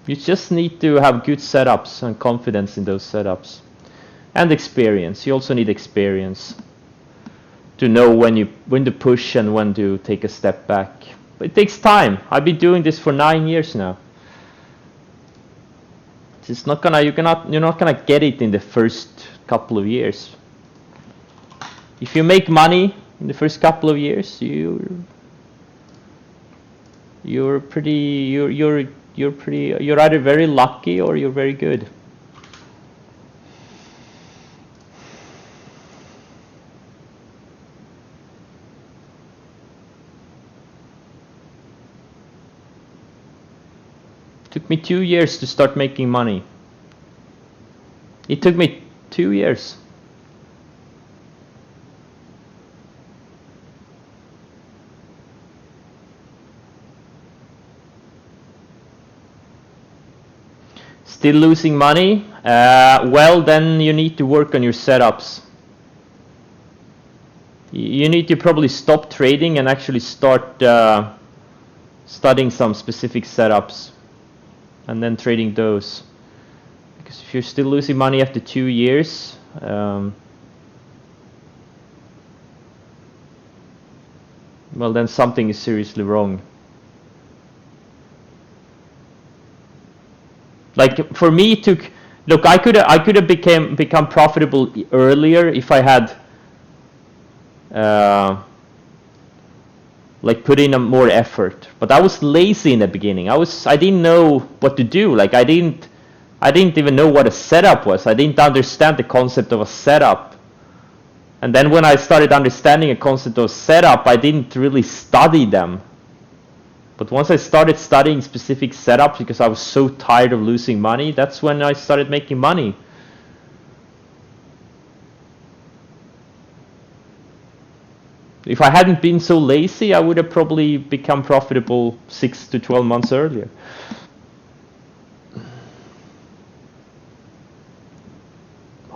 You just need to have good setups and confidence in those setups. And experience. You also need experience to know when to push and when to take a step back. But it takes time. I've been doing this for 9 years now. It's not gonna you're not gonna get it in the first couple of years. If you make money in the first couple of years, you're either very lucky or you're very good. It took me 2 years to start making money. It took me 2 years. Still losing money? Well, then you need to work on your setups. You need to probably stop trading and actually start studying some specific setups and then trading those. Because if you're still losing money after 2 years, well, then something is seriously wrong. Like for me, it took. Look, I could have become profitable earlier if I had like put in a more effort. But I was lazy in the beginning. I didn't know what to do. Like I didn't even know what a setup was. I didn't understand the concept of a setup. And then when I started understanding a concept of setup, I didn't really study them. But once I started studying specific setups because I was so tired of losing money, that's when I started making money. If I hadn't been so lazy, I would have probably become profitable 6 to 12 months earlier.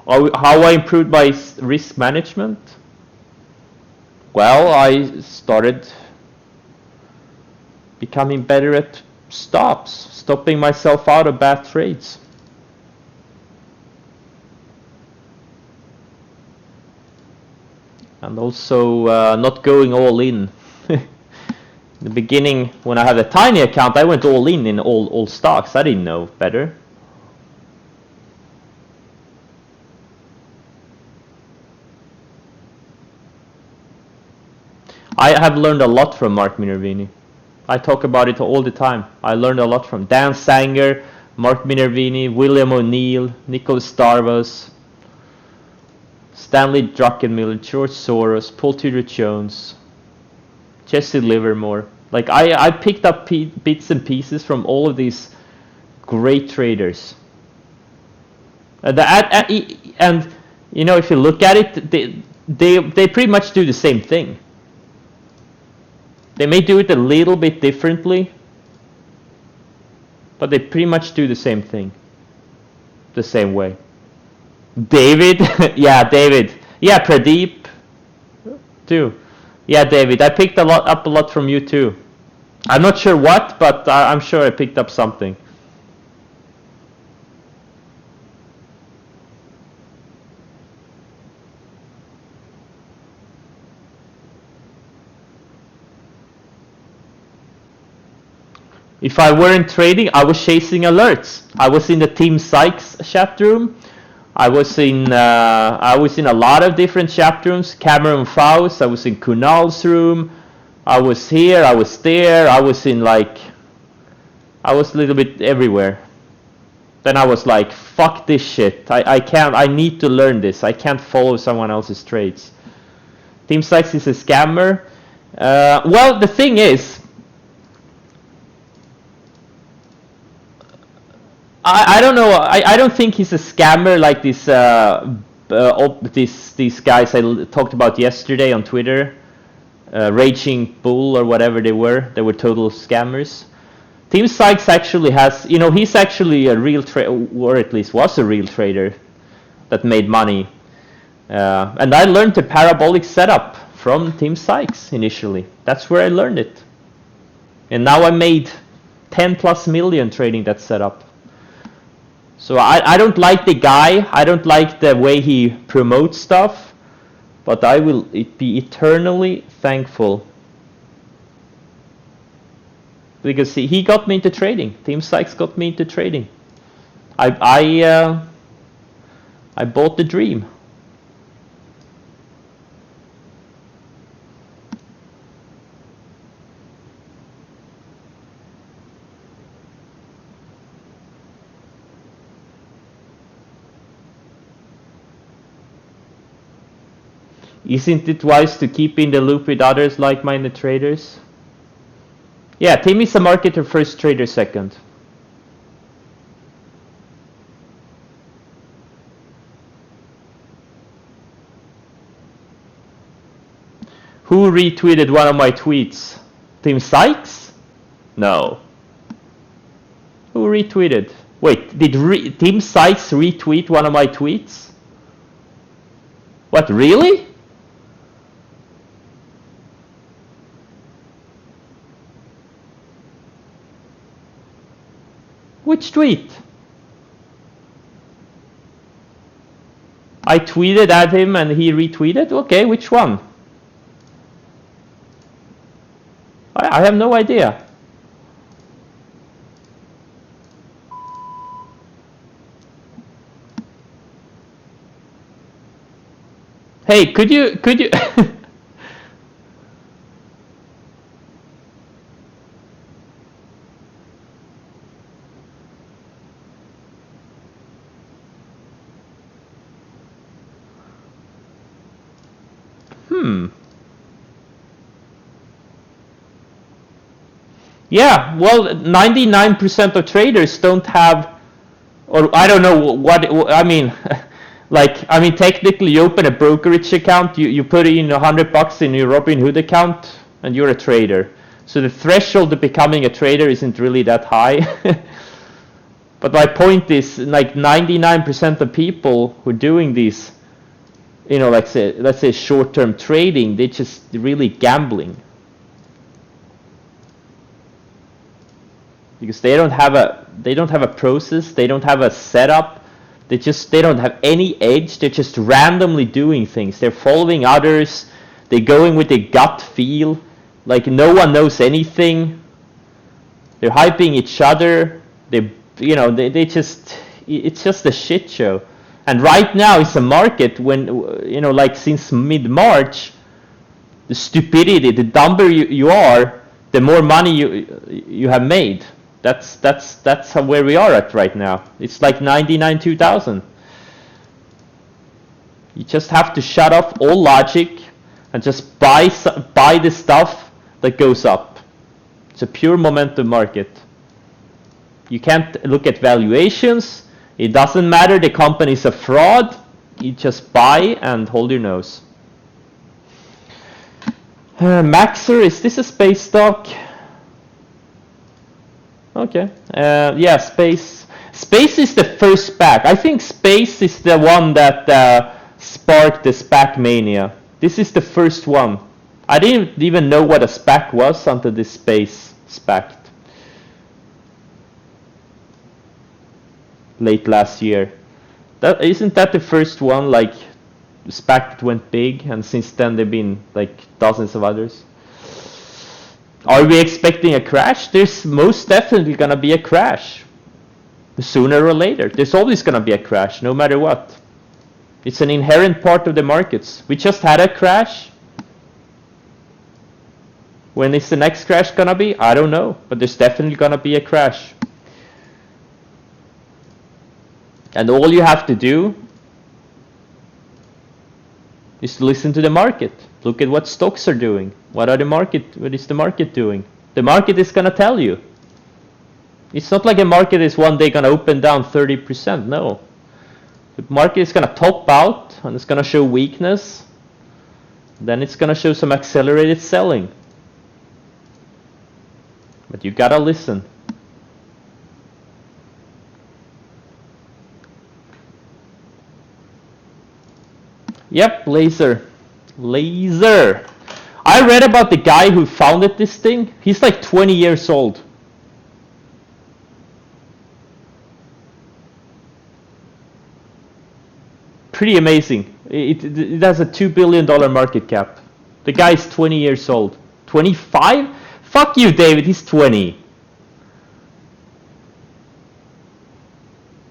How I improved my risk management? Well, I started becoming better at stopping myself out of bad trades. And also not going all in. In the beginning, when I had a tiny account, I went all in all stocks. I didn't know better. I have learned a lot from Mark Minervini. I talk about it all the time. I learned a lot from Dan Sanger, Mark Minervini, William O'Neill, Nicholas Darvas, Stanley Druckenmiller, George Soros, Paul Tudor Jones, Jesse Livermore. Like I picked up bits and pieces from all of these great traders. And you know, if you look at it, they pretty much do the same thing. They may do it a little bit differently, but they pretty much do the same thing, the same way. David, yeah, David, yeah, Pradeep, too, yeah, David. I picked up a lot from you too. I'm not sure what, but I'm sure I picked up something. If I weren't trading, I was chasing alerts. I was in the Team Sykes chat room. I was in a lot of different chat rooms. Cameron Faust. I was in Kunal's room. I was here. I was there. I was in I was a little bit everywhere. Then I was like, fuck this shit. I can't. I need to learn this. I can't follow someone else's trades. Team Sykes is a scammer. Well, the thing is, I don't know. I don't think he's a scammer like these guys I talked about yesterday on Twitter, Raging Bull or whatever they were. They were total scammers. Team Sykes actually has, he's actually a real trader, or at least was a real trader that made money. And I learned the parabolic setup from Team Sykes initially. That's where I learned it. And now I made 10 plus million trading that setup. So I don't like the guy, I don't like the way he promotes stuff, but I will be eternally thankful. Because he got me into trading. Team Sykes got me into trading. I bought the dream. Isn't it wise to keep in the loop with others like-minded traders? Yeah, Tim is a marketer first, trader second. Who retweeted one of my tweets? Tim Sykes? No. Who retweeted? Wait, did Tim Sykes retweet one of my tweets? What, really? Which tweet? I tweeted at him and he retweeted? Okay, which one? I have no idea. Hey, could you Yeah, well, 99% of traders don't have, or I don't know what, I mean, technically you open a brokerage account, you put in $100 in your Robinhood account, and you're a trader. So the threshold of becoming a trader isn't really that high. But my point is, like 99% of people who are doing these, let's say short-term trading, they're just really gambling. Because they don't have a process, they don't have a setup, they don't have any edge, they're just randomly doing things. They're following others, they're going with a gut feel, like no one knows anything. They're hyping each other. They just, it's just a shit show. And right now it's a market when, like since mid-March, the stupidity, the dumber you are, the more money you have made. That's where we are at right now. It's like 99 2000. You just have to shut off all logic and just buy the stuff that goes up. It's a pure momentum market. You can't look at valuations. It doesn't matter the company's a fraud. You just buy and hold your nose. Maxer, is this a space stock? Okay. Yeah, Space. Space is the first SPAC. I think Space is the one that sparked the SPAC mania. This is the first one. I didn't even know what a SPAC was until this Space SPAC'd late last year. Isn't that the first one, like SPAC that went big, and since then there've been like dozens of others? Are we expecting a crash? There's most definitely gonna be a crash. Sooner or later. There's always gonna be a crash, no matter what. It's an inherent part of the markets. We just had a crash. When is the next crash gonna be? I don't know, but there's definitely gonna be a crash. And all you have to do is to listen to the market. Look at what stocks are doing. What is the market doing? The market is gonna tell you. It's not like a market is one day gonna open down 30%. No. The market is gonna top out and it's gonna show weakness. Then it's gonna show some accelerated selling. But you gotta listen. Yep, laser. Laser. I read about the guy who founded this thing. He's like 20 years old. Pretty amazing. It has a $2 billion market cap. The guy's 20 years old. 25? Fuck you, David. He's 20.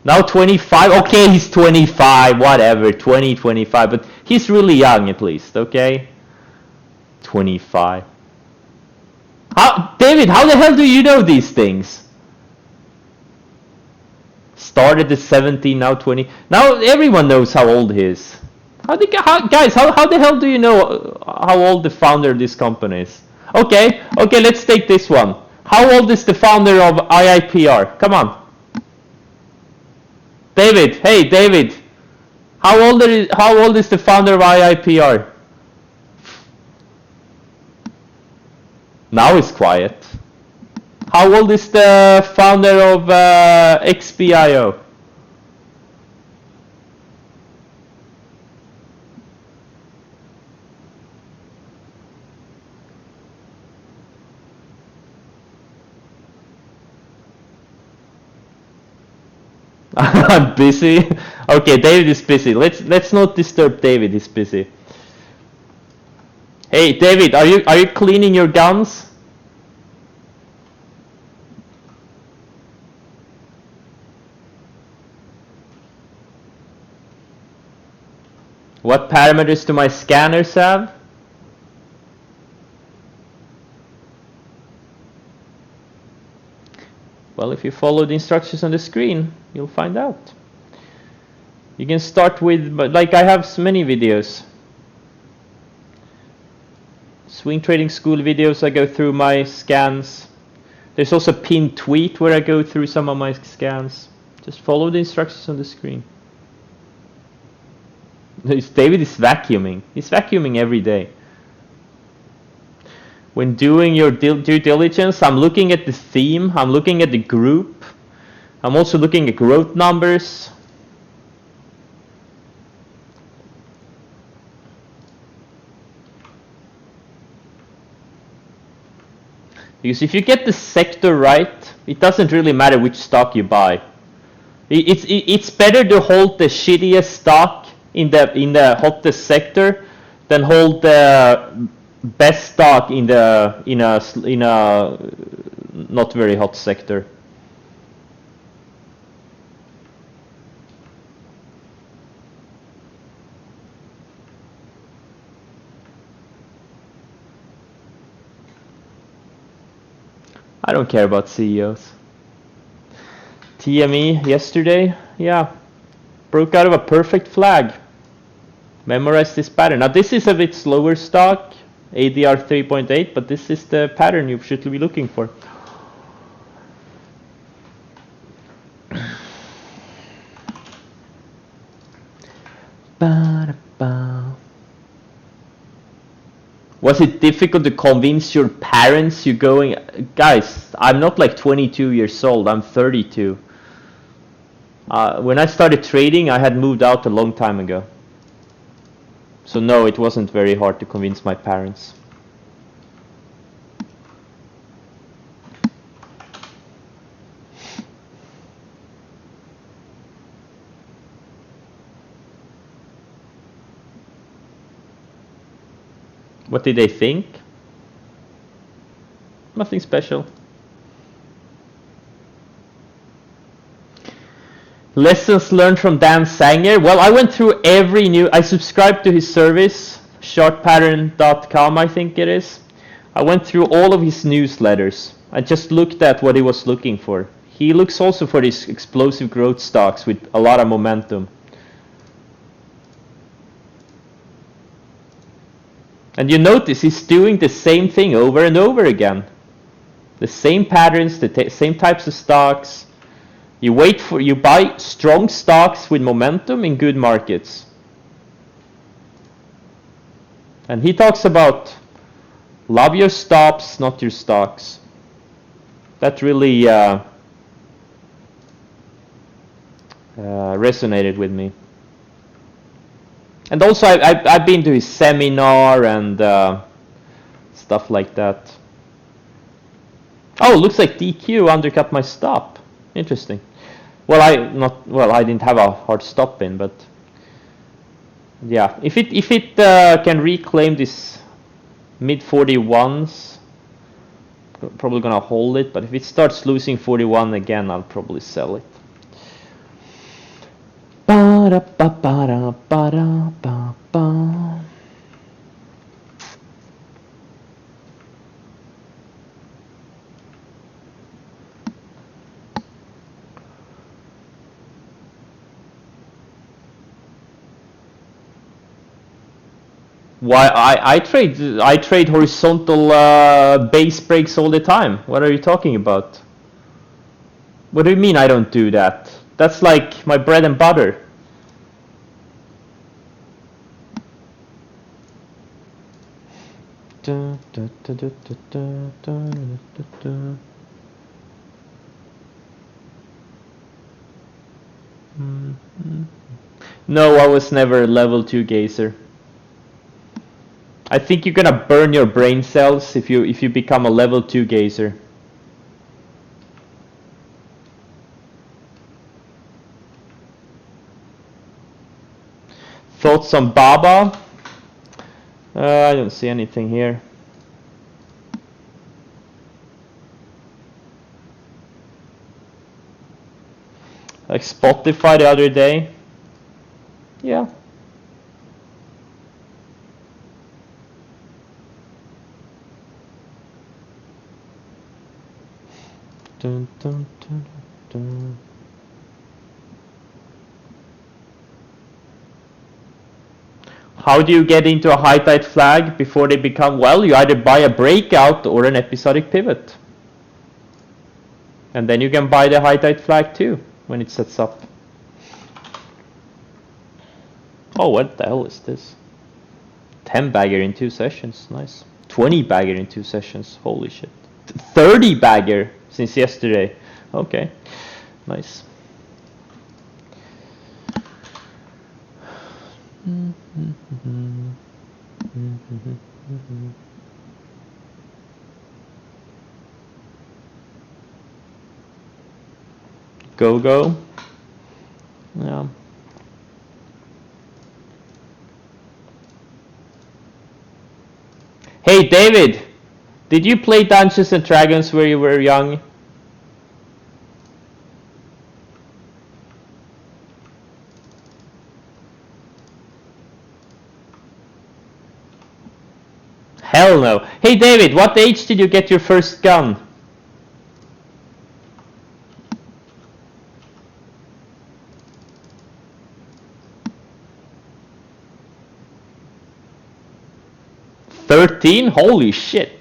Now 25? Okay, he's 25. Whatever. 20, 25. But he's really young at least, okay? 25. David, how the hell do you know these things? Started at 17, now 20. Now everyone knows how old he is. Guys, how the hell do you know how old the founder of this company is? Okay, let's take this one. How old is the founder of IIPR? Come on. David, hey David. How old is the founder of IIPR? Now it's quiet. How old is the founder of XBIO? I'm busy. Okay, David is busy. Let's not disturb David. He's busy. Hey, David, are you cleaning your guns? What parameters do my scanners have? Well, if you follow the instructions on the screen, you'll find out. You can start with, like I have many videos. Swing Trading School videos, I go through my scans. There's also a pinned tweet where I go through some of my scans. Just follow the instructions on the screen. David is vacuuming. He's vacuuming every day. When doing your due diligence, I'm looking at the theme, I'm looking at the group, I'm also looking at growth numbers. Because if you get the sector right, it doesn't really matter which stock you buy. It's better to hold the shittiest stock in the hottest sector than hold the best stock in a not very hot sector. I don't care about CEOs. TME yesterday, yeah, broke out of a perfect flag. Memorize this pattern. Now this is a bit slower stock, ADR 3.8, but this is the pattern you should be looking for. Was it difficult to convince your parents you're going? Guys, I'm not like 22 years old, I'm 32. When I started trading, I had moved out a long time ago. So no, it wasn't very hard to convince my parents. What did they think? nothing special. Lessons learned from Dan Sanger. Well, I went through every new... I subscribed to his service, sharkpattern.com, I think it is. I went through all of his newsletters. I just looked at what he was looking for. He looks also for these explosive growth stocks with a lot of momentum. And you notice he's doing the same thing over and over again. The same patterns, the same types of stocks. You buy strong stocks with momentum in good markets. And he talks about love your stops, not your stocks. That really resonated with me. And also I've been to his seminar and stuff like that. Oh, looks like DQ undercut my stop. Interesting. Well, I didn't have a hard stop in, but yeah, if it can reclaim this mid 41s, probably gonna hold it. But if it starts losing 41 again, I'll probably sell it. Why I trade horizontal base breaks all the time. What are you talking about? What do you mean I don't do that? That's like my bread and butter. No, I was never a level 2 gazer. I think you're gonna burn your brain cells if you become a level 2 gazer. Thoughts on Baba? I don't see anything here. Like Spotify the other day. Yeah. Dun, dun, dun, dun. How do you get into a high tide flag before they become, well, you either buy a breakout or an episodic pivot. And then you can buy the high tide flag too when it sets up. Oh, what the hell is this? 10 bagger in 2 sessions, nice. 20 bagger in 2 sessions, holy shit. 30 bagger since yesterday, okay, nice. Go. Yeah. Hey David, did you play Dungeons and Dragons where you were young? Hell no. Hey David, what age did you get your first gun? $13? Holy shit.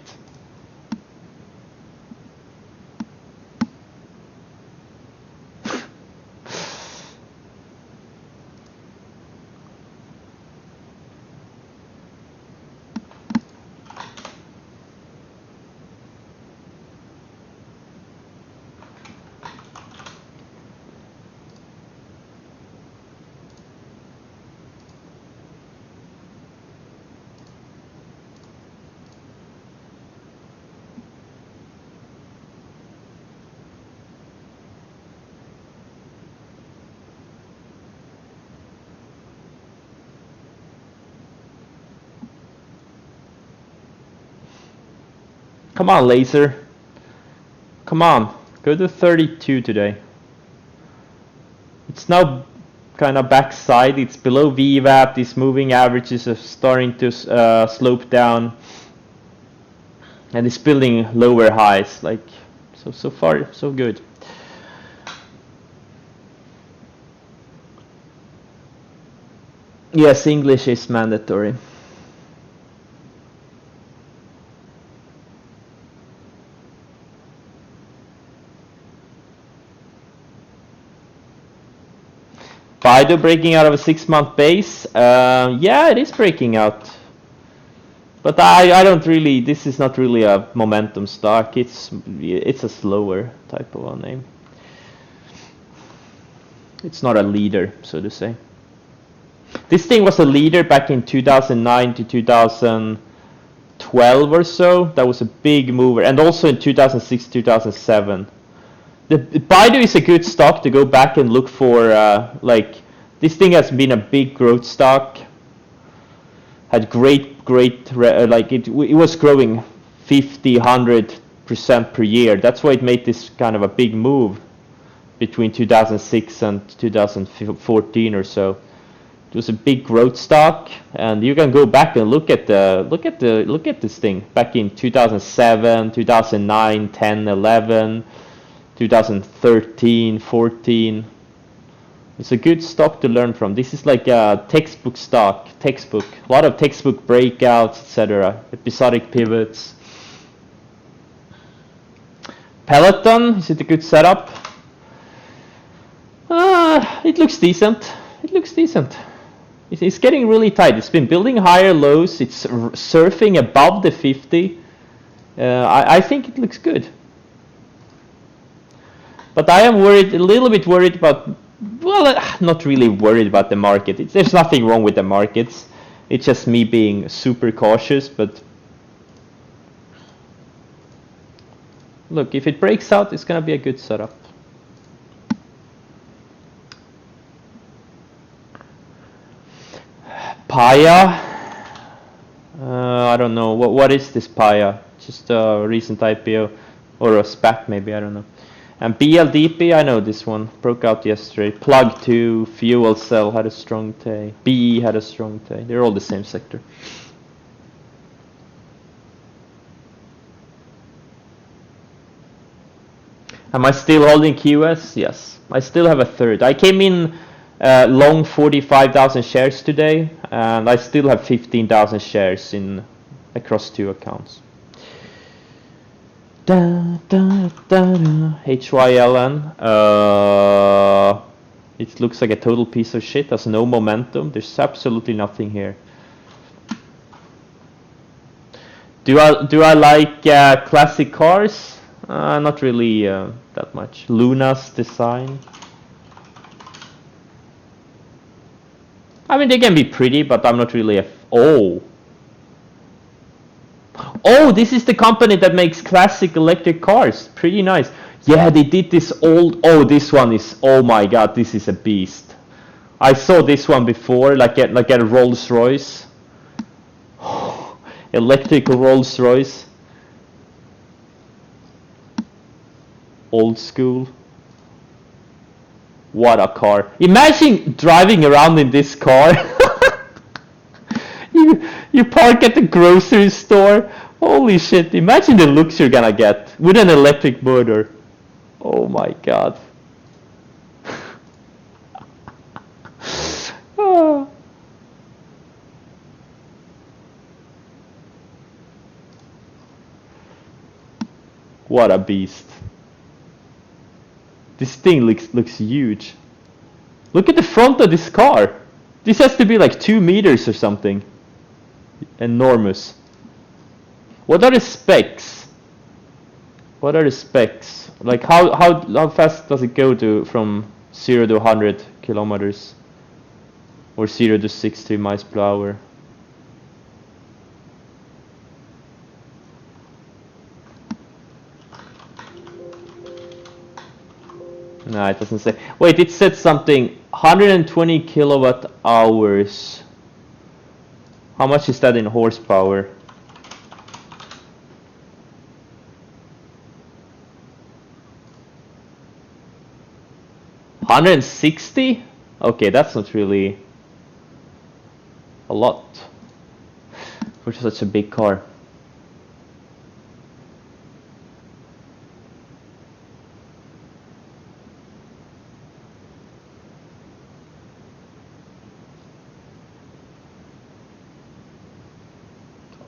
Come on, laser. come on, go to 32 today. It's now kind of backside. It's below VWAP. These moving averages are starting to slope down, and it's building lower highs. Like so far, so good. Yes, English is mandatory. Fido breaking out of a 6-month base. Yeah, it is breaking out. But I don't really. This is not really a momentum stock. It's a slower type of a name. It's not a leader, so to say. This thing was a leader back in 2009 to 2012 or so. That was a big mover, and also in 2006, 2007. The Baidu is a good stock to go back and look for. Like this thing has been a big growth stock. Had great like it was growing 50, 100% per year. That's why it made this kind of a big move between 2006 and 2014 or so. It was a big growth stock, and you can go back and look at this thing back in 2007, 2009, 10, 11, 2013, 14. It's a good stock to learn from. This is like a textbook stock, a lot of textbook breakouts, etc. Episodic pivots. Peloton, is it a good setup? It looks decent. It's getting really tight. It's been building higher lows. It's surfing above the 50. I think it looks good. But I am a little bit worried about, well, not really worried about the market. There's nothing wrong with the markets. It's just me being super cautious. But look, if it breaks out, it's going to be a good setup. Paya, I don't know. What is this Paya? Just a recent IPO or a SPAC maybe, I don't know. And BLDP, I know this one, broke out yesterday. Plug 2, Fuel Cell had a strong day. BE had a strong day. They're all the same sector. Am I still holding QS? Yes. I still have a third. I came in long 45,000 shares today, and I still have 15,000 shares across 2 accounts. HYLN. It looks like a total piece of shit. Has no momentum. There's absolutely nothing here. Do I like classic cars? Not really that much. Luna's design. I mean, they can be pretty, but I'm not really a... Oh, this is the company that makes classic electric cars. Pretty nice. Yeah, they did this old... Oh, this one is... Oh my god, this is a beast. I saw this one before, like a Rolls Royce. Electric Rolls Royce. Old school. What a car. Imagine driving around in this car. You park at the grocery store. Holy shit, imagine the looks you're gonna get with an electric motor. Oh my god. Oh. What a beast. This thing looks huge. Look at the front of this car. This has to be like 2 meters or something. Enormous. What are the specs? Like how fast does it go from 0 to 100 kilometers? Or 0 to 60 miles per hour? No, it doesn't say. Wait, it said something. 120 kilowatt hours. How much is that in horsepower? 160? Okay, that's not really a lot for such a big car.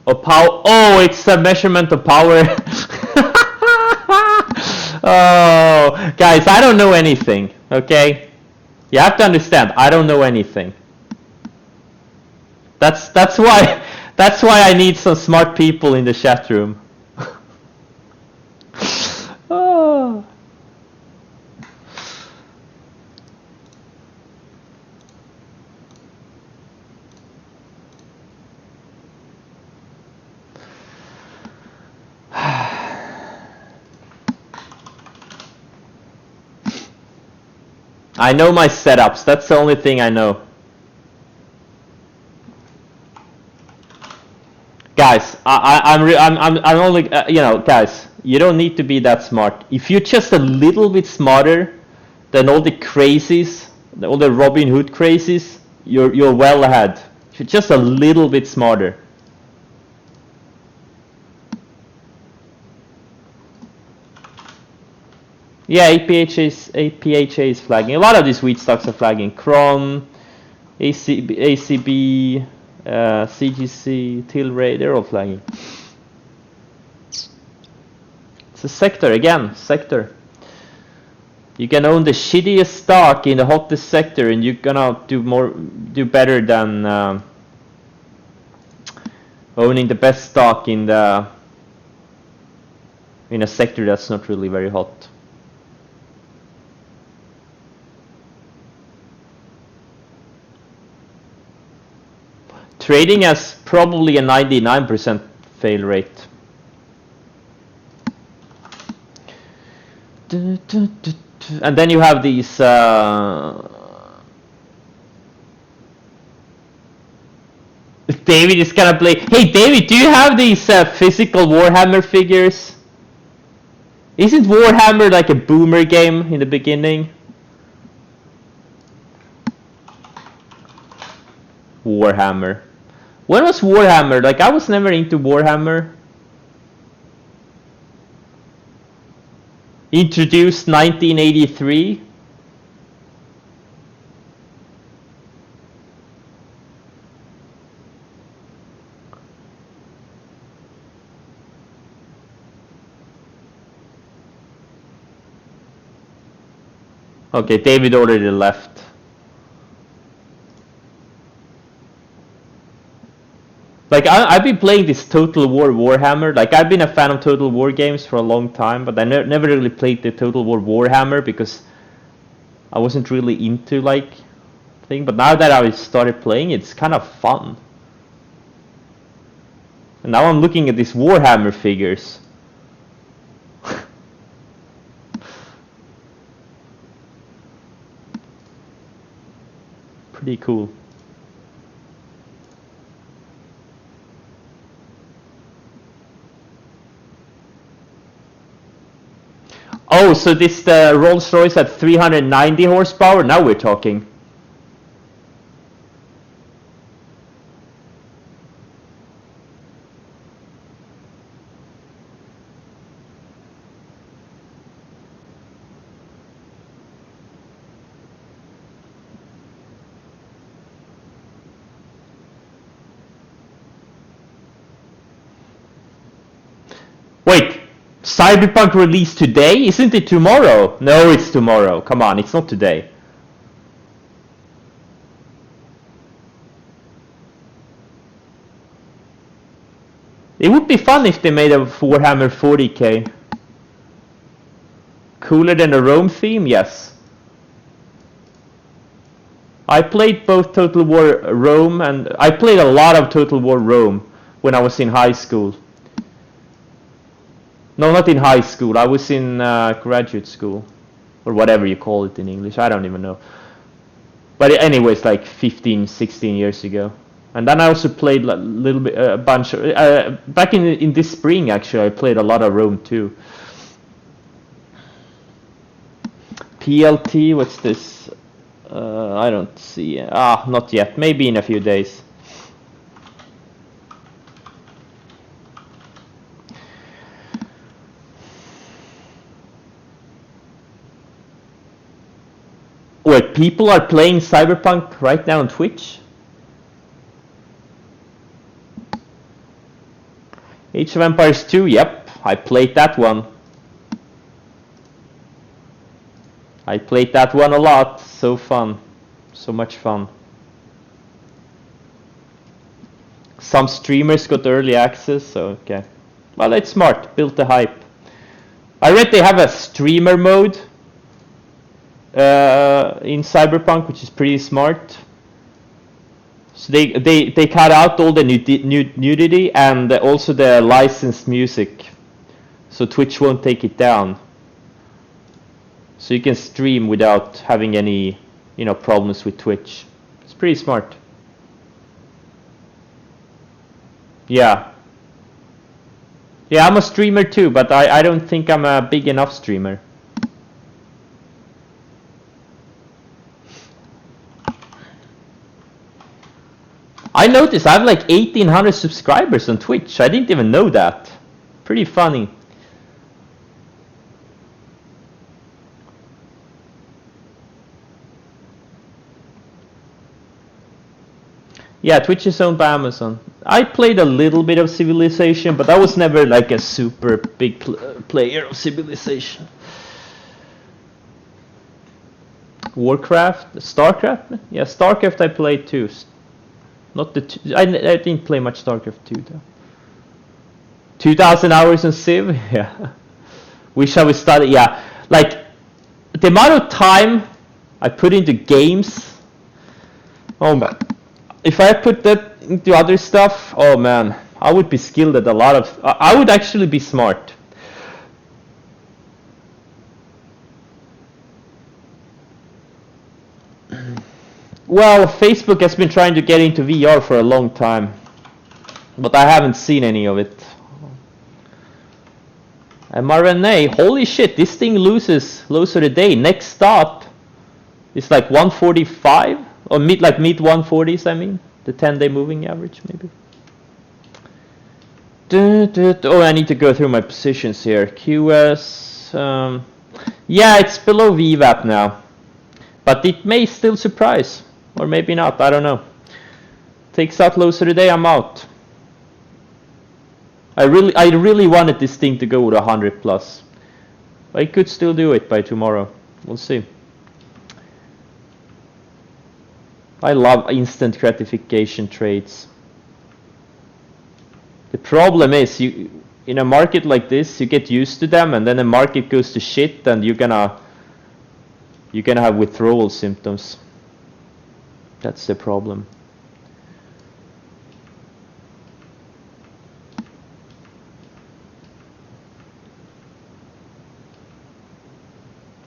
Oh, power. Oh, it's a measurement of power. Oh, guys, I don't know anything, okay? You have to understand, I don't know anything. That's why I need some smart people in the chat room. Oh. I know my setups. That's the only thing I know. Guys, I'm only you know, guys, you don't need to be that smart. If you're just a little bit smarter than all the crazies, all the Robin Hood crazies, you're well ahead. If you're just a little bit smarter. Yeah, APHA is flagging. A lot of these wheat stocks are flagging. Cron, ACB, CGC, Tilray, they're all flagging. It's a sector, again, sector. You can own the shittiest stock in the hottest sector and you're gonna do better than owning the best stock in a sector that's not really very hot. Trading has probably a 99% fail rate. And then you have these David is gonna play. Hey David, do you have these physical Warhammer figures? Isn't Warhammer like a boomer game in the beginning? Warhammer. When was Warhammer? Like, I was never into Warhammer. Introduced 1983. Okay, David already left. Like, I've been playing this Total War Warhammer. Like, I've been a fan of Total War games for a long time, but I never really played the Total War Warhammer because I wasn't really into, like, thing. But now that I started playing, it's kind of fun. And now I'm looking at these Warhammer figures. Pretty cool. Oh, so this Rolls-Royce at 390 horsepower? Now we're talking. Wait. Cyberpunk released today? Isn't it tomorrow? No, it's tomorrow. Come on, it's not today. It would be fun if they made a Warhammer 40k. Cooler than the Rome theme? Yes. I played both Total War Rome and I played a lot of Total War Rome when I was in high school. No, not in high school. I was in graduate school, or whatever you call it in English. I don't even know. But anyways, like 15, 16 years ago. And then I also played a little bit, a bunch. Back in this spring, actually, I played a lot of Rome too. PLT, what's this? I don't see. Not yet. Maybe in a few days. Wait, people are playing Cyberpunk right now on Twitch? Age of Empires 2, yep, I played that one. I played that one a lot, so fun. So much fun. Some streamers got early access, so okay. Well, it's smart, built the hype. I read they have a streamer mode in Cyberpunk, which is pretty smart. So they cut out all the nudity and also the licensed music, so Twitch won't take it down. So you can stream without having any, problems with Twitch. It's pretty smart. Yeah. Yeah, I'm a streamer too, but I don't think I'm a big enough streamer. I noticed I have like 1,800 subscribers on Twitch. I didn't even know that. Pretty funny. Yeah, Twitch is owned by Amazon. I played a little bit of Civilization, but I was never like a super big player of Civilization. Warcraft? Starcraft? Yeah, Starcraft I played too. Not the I didn't play much Starcraft 2 though. 2,000 hours on Civ? Yeah. Wish I would study. Yeah, like the amount of time I put into games. Oh man. If I put that into other stuff, oh man, I would be skilled at a lot of. I would actually be smart. Well, Facebook has been trying to get into VR for a long time, but I haven't seen any of it. mRNA, holy shit, this thing loses lows of the day. Next stop is like 145, or mid 140s, I mean. The 10-day moving average, maybe. Oh, I need to go through my positions here. QS, yeah, it's below VWAP now. But it may still surprise. Or maybe not, I don't know. Takes out lows of the day, I'm out. I really wanted this thing to go with 100 plus. I could still do it by tomorrow. We'll see. I love instant gratification trades. The problem is, in a market like this, you get used to them, and then the market goes to shit, and you're gonna have withdrawal symptoms. That's the problem.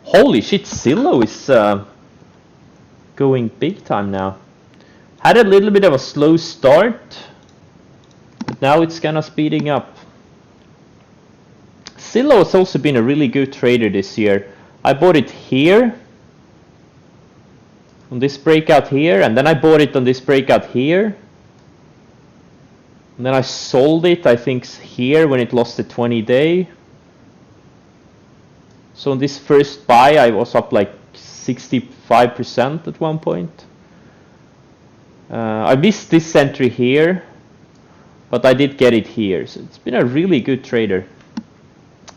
Holy shit, Zillow is going big time now. Had a little bit of a slow start, but now it's kind of speeding up. Zillow has also been a really good trader this year. I bought it here, on this breakout here, and then I bought it on this breakout here. And then I sold it, I think, here when it lost the 20-day. So on this first buy, I was up like 65% at one point. I missed this entry here, but I did get it here. So it's been a really good trader.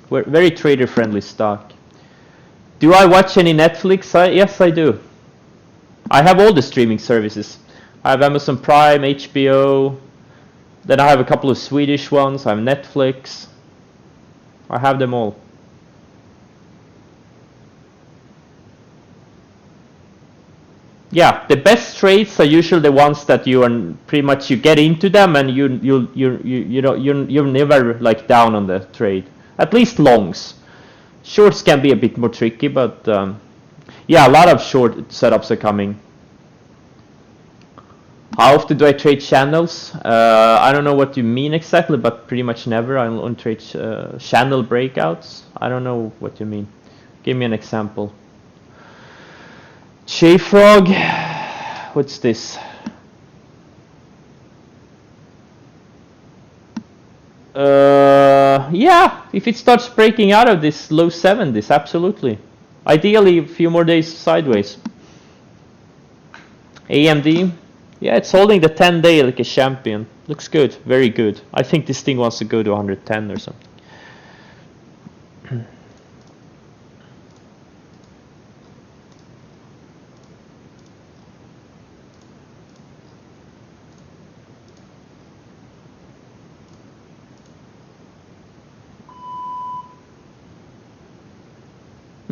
We're very trader-friendly stock. Do I watch any Netflix? Yes, I do. I have all the streaming services. I have Amazon Prime, HBO. Then I have a couple of Swedish ones. I have Netflix. I have them all. Yeah, the best trades are usually the ones that you are pretty much you get into them and you're never like down on the trade. At least longs. Shorts can be a bit more tricky, but yeah, a lot of short setups are coming. How often do I trade channels? I don't know what you mean exactly, but pretty much never. I only trade channel breakouts. I don't know what you mean. Give me an example. J-Frog, what's this? Yeah, if it starts breaking out of this low 70s, absolutely. Ideally, a few more days sideways. AMD, yeah, it's holding the 10-day like a champion. Looks good, very good. I think this thing wants to go to 110 or something.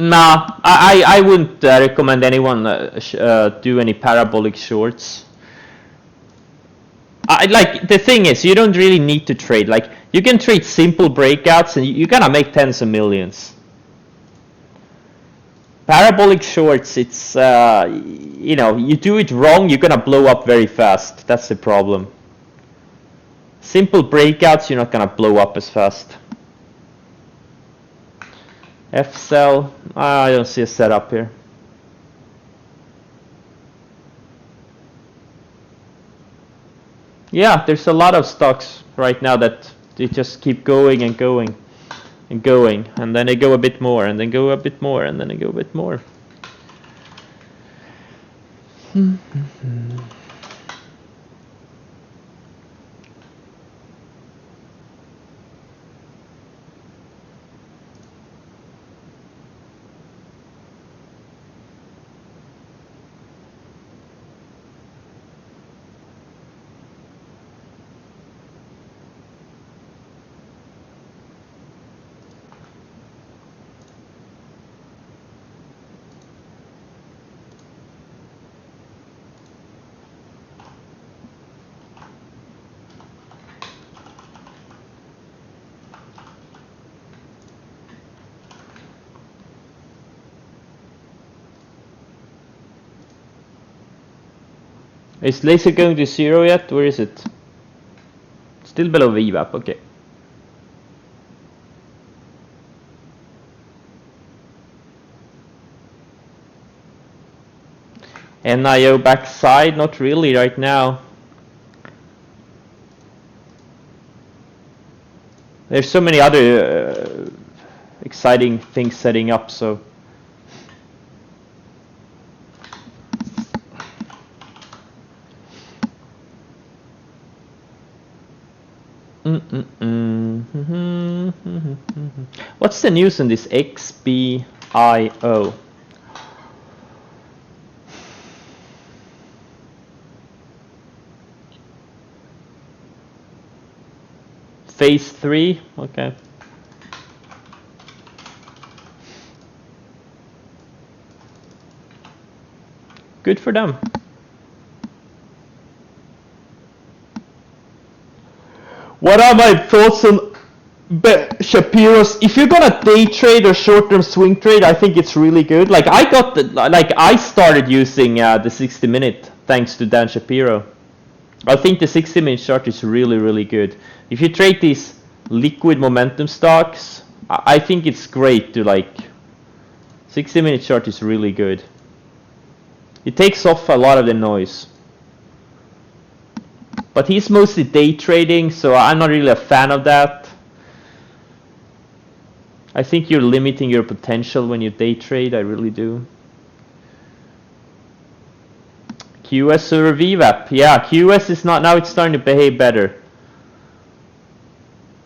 Nah, I wouldn't recommend anyone do any parabolic shorts. Like the thing is, you don't really need to trade. Like you can trade simple breakouts, and you're gonna make tens of millions. Parabolic shorts, it's you know, you do it wrong, you're gonna blow up very fast. That's the problem. Simple breakouts, you're not gonna blow up as fast. F-cell, I don't see a setup here. Yeah, there's a lot of stocks right now that they just keep going and going and going, and then they go a bit more, and then go a bit more, and then they go a bit more. Is laser going to 0 yet? Where is it? Still below VWAP, okay. NIO backside, not really right now. There's so many other exciting things setting up, so. What's the news on this XBIO? Phase 3, okay. Good for them. What are my thoughts on Shapiro's? If you're gonna day trade or short-term swing trade, I think it's really good. Like I started using the 60-minute thanks to Dan Shapiro. I think the 60-minute chart is really good. If you trade these liquid momentum stocks, I think it's great to like. 60-minute chart is really good. It takes off a lot of the noise. But he's mostly day trading, so I'm not really a fan of that. I think you're limiting your potential when you day trade, I really do. QS over VWAP. Yeah, QS is not, now it's starting to behave better.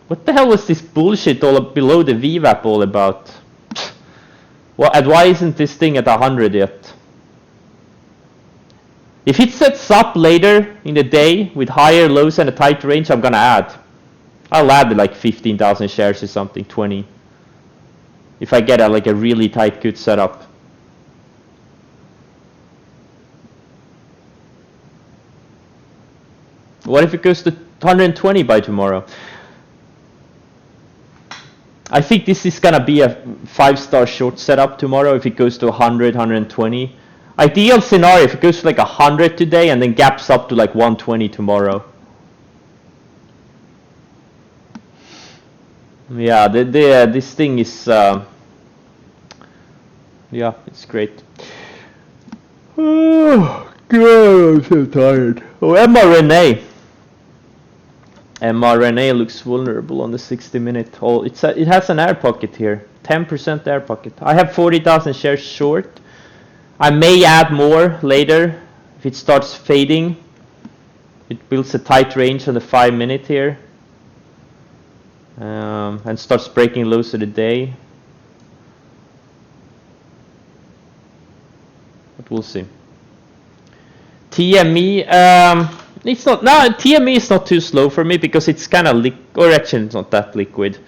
What the hell was this bullshit all below the VWAP all about? Well, and why isn't this thing at 100 yet? If it sets up later in the day with higher lows and a tight range, I'm gonna add. I'll add like 15,000 shares or something, 20. If I get like a really tight good setup. What if it goes to 120 by tomorrow? I think this is gonna be a 5-star short setup tomorrow if it goes to 100, 120. Ideal scenario if it goes to like 100 today and then gaps up to like 120 tomorrow. Yeah, this thing is yeah, it's great. Oh, God, I'm so tired. Oh, mRNA. mRNA looks vulnerable on the 60-minute. Oh, it has an air pocket here. 10% air pocket. I have 40,000 shares short. I may add more later if it starts fading. It builds a tight range on the 5-minute here. And starts breaking lows of the day. But we'll see. TME, it's not, no, TME is not too slow for me because it's kind of or actually it's not that liquid.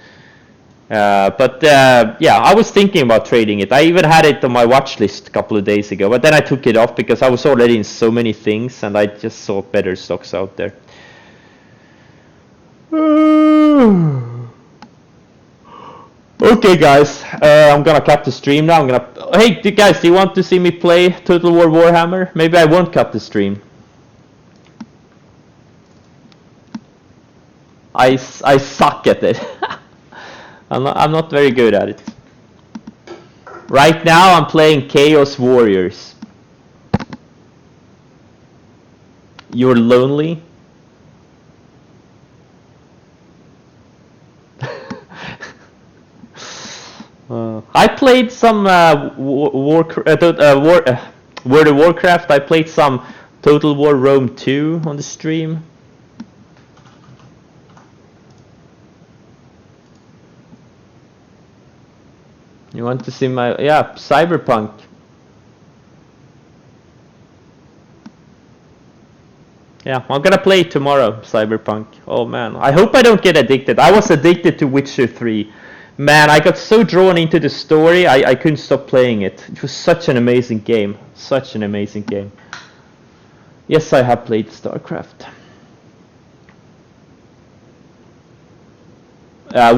But yeah, I was thinking about trading it. I even had it on my watch list a couple of days ago, but then I took it off because I was already in so many things and I just saw better stocks out there. Okay, guys, I'm gonna cut the stream now. Hey, guys, do you want to see me play Total War Warhammer? Maybe I won't cut the stream. I suck at it. I'm not very good at it. Right now, I'm playing Chaos Warriors. You're lonely? I played some World of Warcraft. I played some Total War Rome 2 on the stream. You want to see my... Yeah, Cyberpunk. Yeah, I'm gonna play tomorrow, Cyberpunk. Oh man, I hope I don't get addicted. I was addicted to Witcher 3. Man, I got so drawn into the story, I couldn't stop playing it. It was such an amazing game. Such an amazing game. Yes, I have played StarCraft.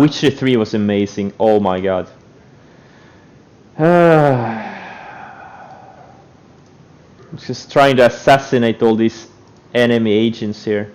Witcher 3 was amazing. Oh my god. I'm just trying to assassinate all these enemy agents here.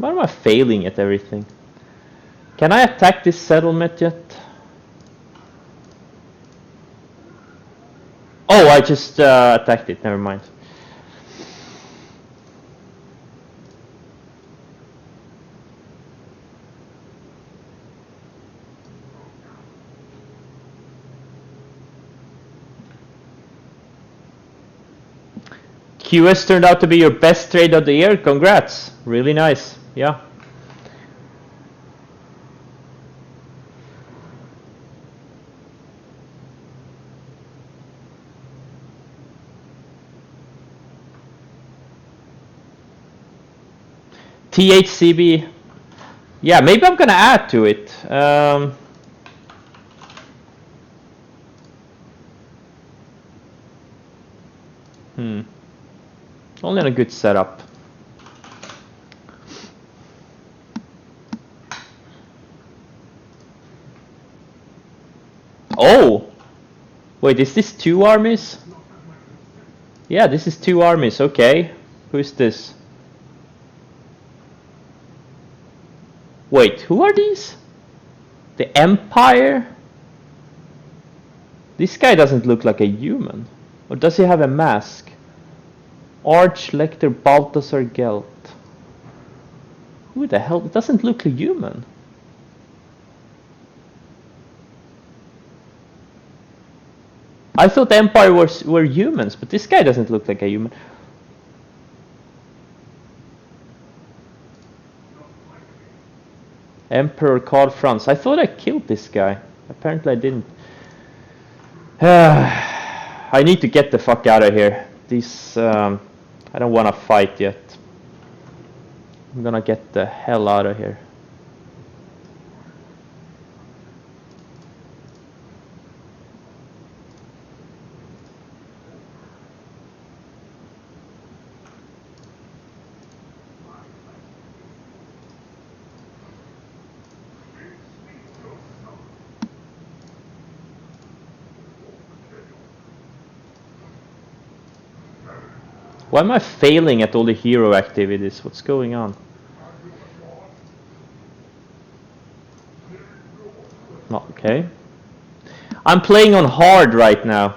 Why am I failing at everything? Can I attack this settlement yet? Oh, I just attacked it, never mind. QS turned out to be your best trade of the year. Congrats. Really nice. Yeah. THCB. Yeah, maybe I'm gonna add to it. Only in a good setup. Oh! Wait, is this 2 armies? Yeah, this is 2 armies, okay. Who is this? Wait, who are these? The Empire? This guy doesn't look like a human. Or does he have a mask? Arch-Lector Balthasar Gelt. Who the hell? It doesn't look like a human. I thought the Empire were humans, but this guy doesn't look like a human. Emperor Karl Franz. I thought I killed this guy. Apparently I didn't. I need to get the fuck out of here. I don't want to fight yet. I'm gonna get the hell out of here. Why am I failing at all the hero activities? What's going on? Okay. I'm playing on hard right now.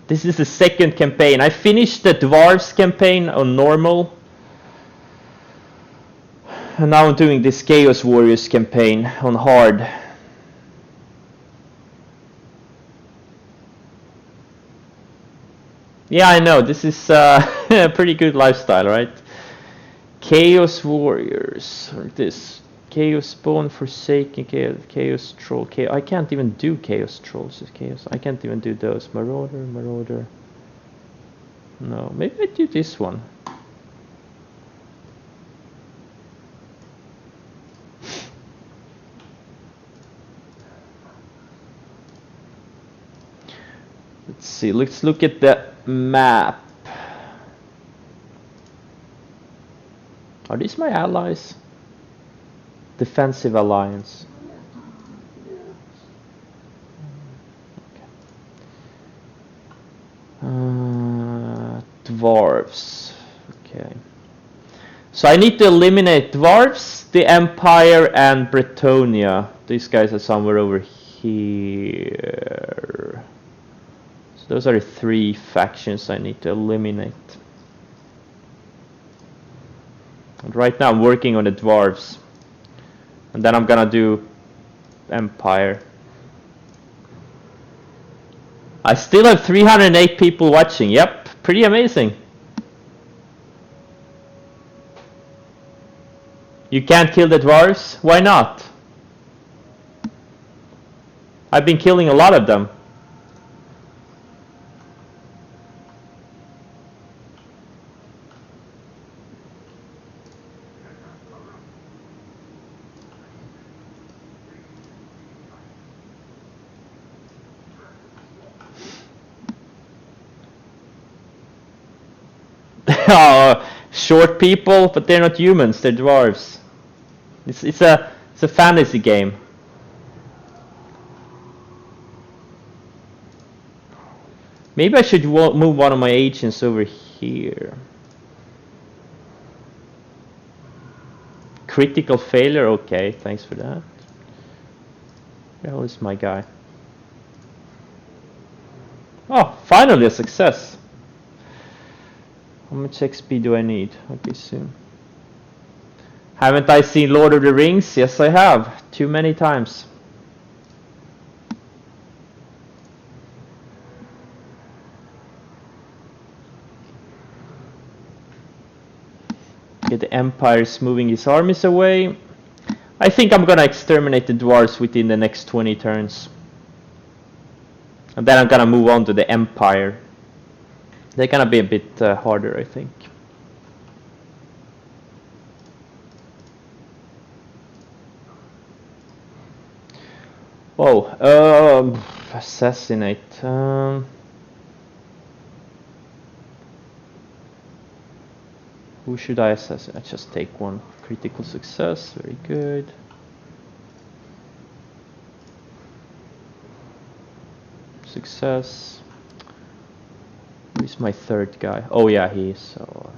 This is the second campaign. I finished the Dwarves campaign on normal. And now I'm doing this Chaos Warriors campaign on hard. Yeah, I know. This is a pretty good lifestyle, right? Chaos Warriors. Or this. Chaos Spawn, Forsaken, Chaos Troll. I can't even do Chaos Trolls. I can't even do those. Marauder. No, maybe I do this one. Let's see. Let's look at the map. Are these my allies? Defensive alliance. Dwarves. Okay. So I need to eliminate Dwarves, the Empire, and Bretonia. These guys are somewhere over here. So those are the 3 factions I need to eliminate. And right now I'm working on the Dwarves. And then I'm gonna do Empire. I still have 308 people watching. Yep, pretty amazing. You can't kill the Dwarves? Why not? I've been killing a lot of them. Short people, but they're not humans, they're dwarves. It's a fantasy game. Maybe I should move one of my agents over here. Critical failure, okay, thanks for that. Where the hell is my guy? Oh, finally a success. How much XP do I need? Okay, soon. Haven't I seen Lord of the Rings? Yes, I have. Too many times. Okay, the Empire is moving his armies away. I think I'm gonna exterminate the dwarves within the next 20 turns. And then I'm gonna move on to the Empire. They're gonna be a bit harder, I think. Oh, assassinate. Who should I assassinate? I just take one. Critical success, very good. Success. Who's my third guy? Oh yeah, he is. So.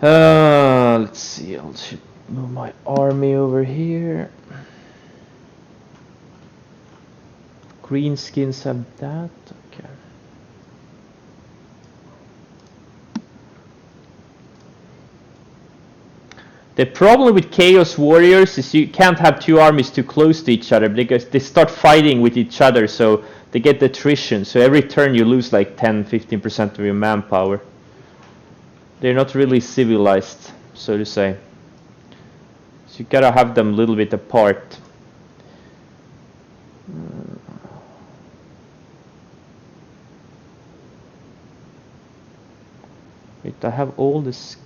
Let's see. I'll move my army over here. Greenskins have that. Okay. The problem with Chaos Warriors is you can't have 2 armies too close to each other because they start fighting with each other, so they get attrition. So every turn you lose like 10-15% of your manpower. They're not really civilized, so to say. So you gotta have them a little bit apart. Wait, I have all this.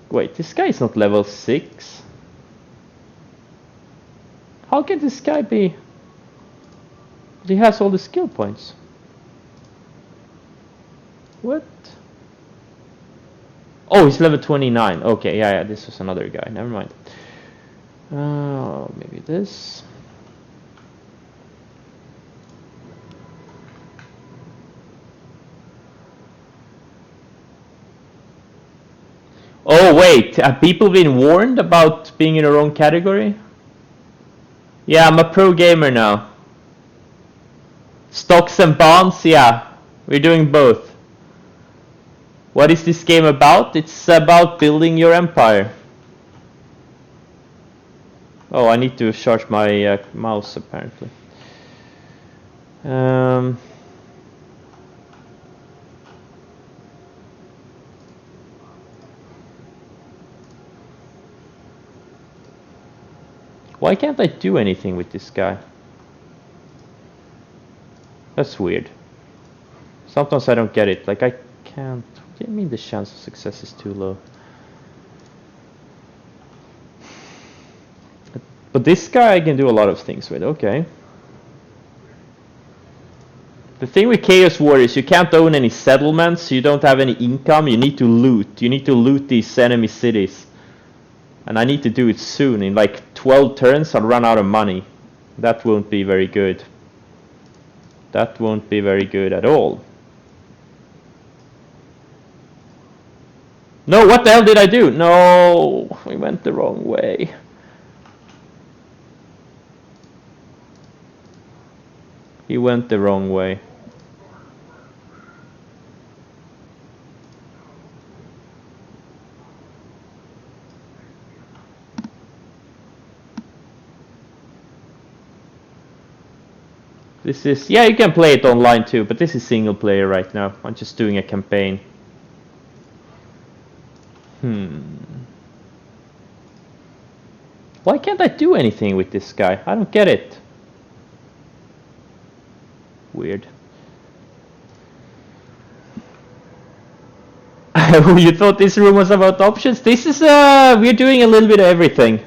Wait, this guy is not level 6. How can this guy be? He has all the skill points. What? Oh, he's level 29. Okay, yeah, this was another guy. Never mind. Maybe this. Oh wait, have people been warned about being in the wrong category? Yeah, I'm a pro gamer now. Stocks and bonds, yeah. We're doing both. What is this game about? It's about building your empire. Oh, I need to charge my mouse apparently. Why can't I do anything with this guy? That's weird. Sometimes I don't get it. Like I can't. What do you mean the chance of success is too low? But this guy I can do a lot of things with. Okay. The thing with Chaos War is you can't own any settlements, you don't have any income, you need to loot. You need to loot these enemy cities. And I need to do it soon. In like 12 turns I'll run out of money. That won't be very good. That won't be very good at all. No, what the hell did I do? No, we went the wrong way. He went the wrong way. This is, yeah, you can play it online too, but this is single player right now. I'm just doing a campaign. Why can't I do anything with this guy? I don't get it. Weird. You thought this room was about options? This is, we're doing a little bit of everything.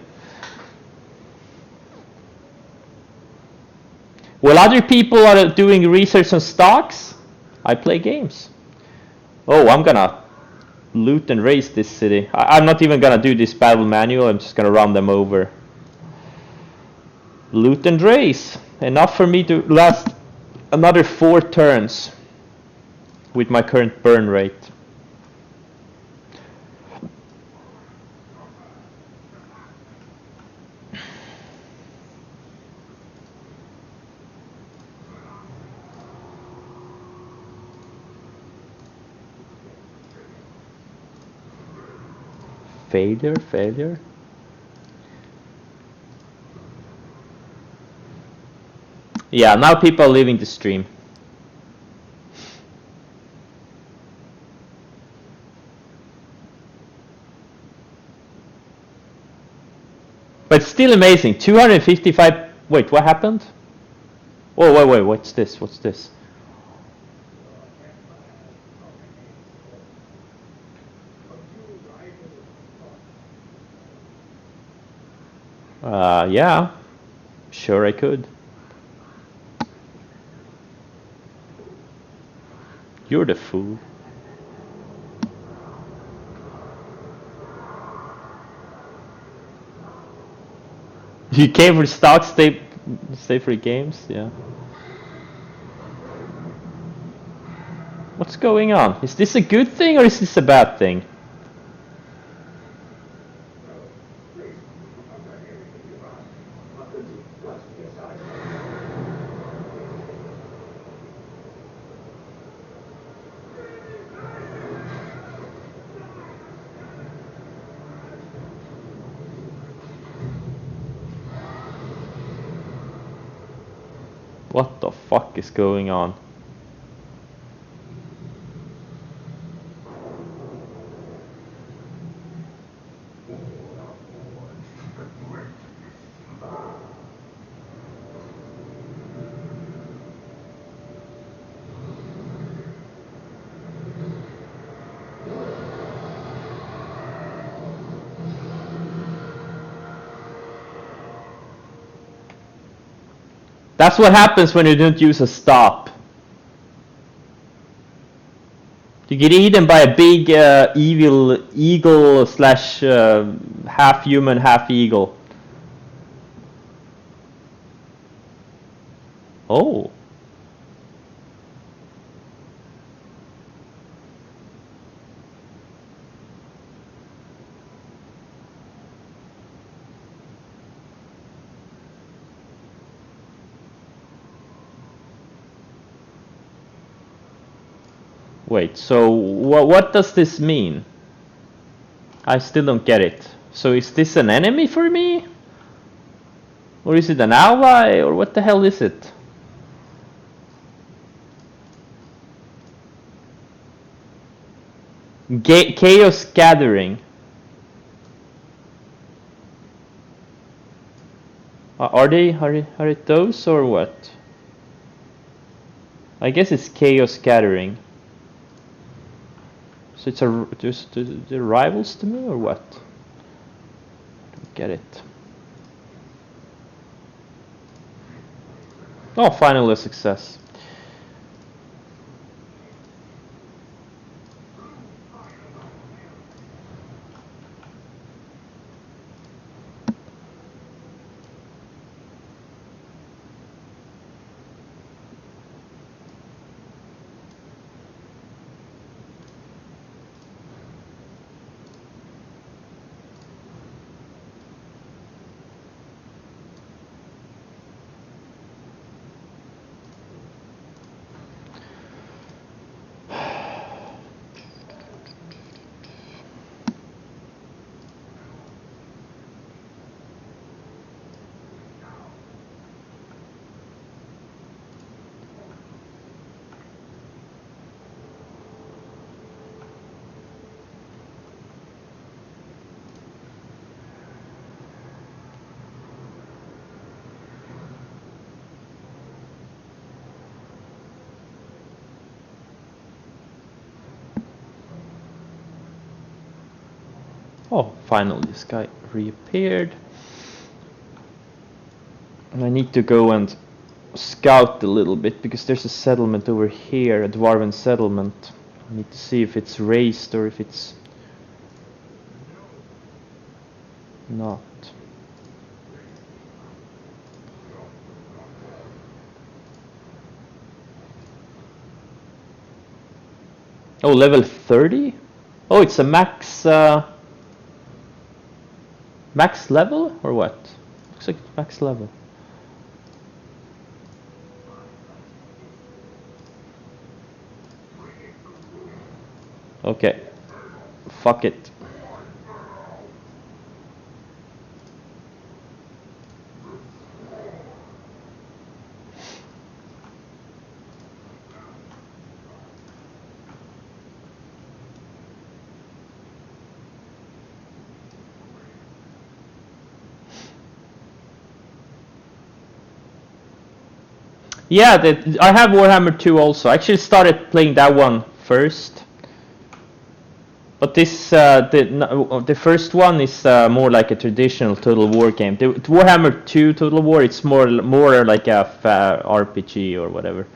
While other people are doing research on stocks, I play games. Oh, I'm gonna loot and raise this city. I'm not even gonna do this battle manual, I'm just gonna run them over. Loot and raise. Enough for me to last another 4 turns with my current burn rate. Failure. Yeah, now people are leaving the stream. But still amazing. 255. Wait, what happened? Oh, wait. What's this? What's this? Yeah. Sure, I could. You're the fool. You came for stocks, stay for games, yeah. What's going on? Is this a good thing or is this a bad thing? What the fuck is going on? That's what happens when you don't use a stop. You get eaten by a big evil eagle slash half human, half eagle. Oh. Wait, so what does this mean? I still don't get it. So is this an enemy for me? Or is it an ally? Or what the hell is it? Chaos Gathering. Are it those or what? I guess it's Chaos Gathering. So it's just the rivals to me or what? Don't get it. Oh, finally a success. Oh, finally this guy reappeared. And I need to go and scout a little bit because there's a settlement over here, a dwarven settlement. I need to see if it's raised or if it's not. Oh, level 30? Oh, it's a max max level or what? Looks like it's max level. Okay. Fuck it. Yeah, I have Warhammer 2 also. I actually started playing that one first. But this, the first one is more like a traditional Total War game. The Warhammer 2 Total War, it's more like a RPG or whatever.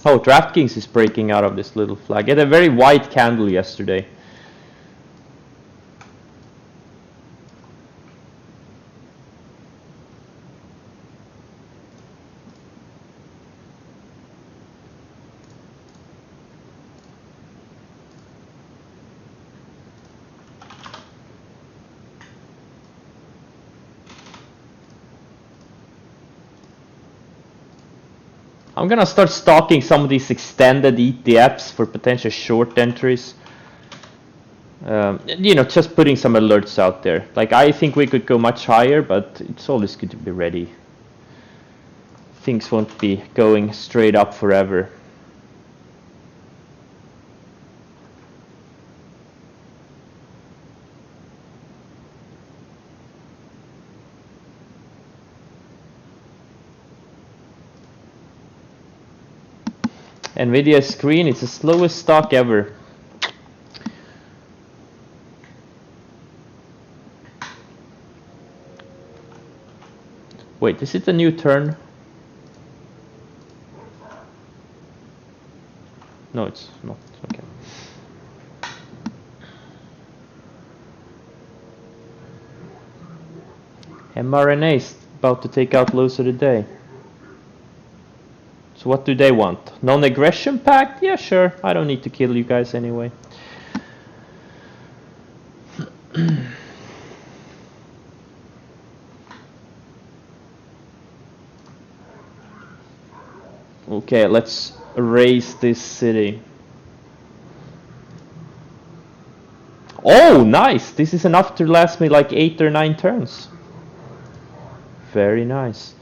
Oh, DraftKings is breaking out of this little flag. It had a very white candle yesterday. I'm gonna start stalking some of these extended ETFs for potential short entries. You know, just putting some alerts out there. Like, I think we could go much higher, but it's always good to be ready. Things won't be going straight up forever. Nvidia screen, it's the slowest stock ever. Wait, is it a new turn? No, it's not. Okay. mRNA is about to take out lows of the day. So what do they want? Non-aggression pact? Yeah, sure. I don't need to kill you guys anyway. Okay, let's erase this city. Oh, nice! This is enough to last me like 8 or 9 turns. Very nice.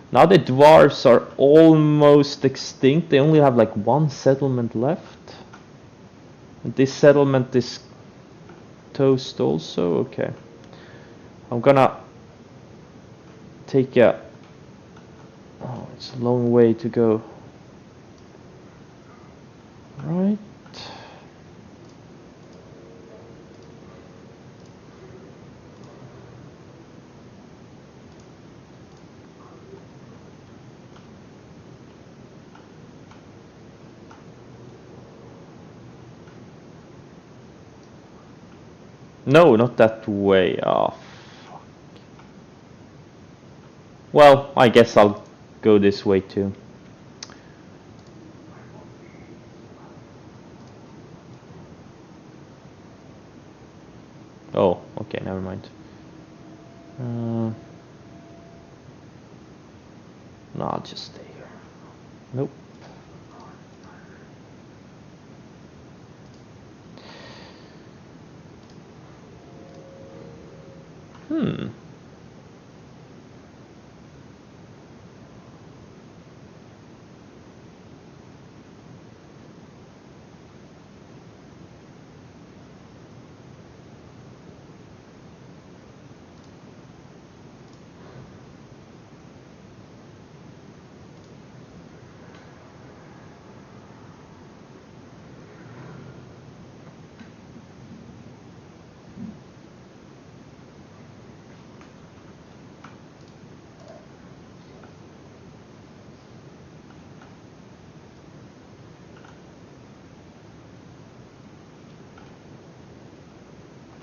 Now the dwarves are almost extinct. They only have like 1 settlement left. And this settlement is toast also. Okay. I'm gonna take a... Oh, it's a long way to go. Right. No, not that way. Oh, fuck. Well, I guess I'll go this way too. Oh, okay, never mind. No, I'll just stay here. Nope.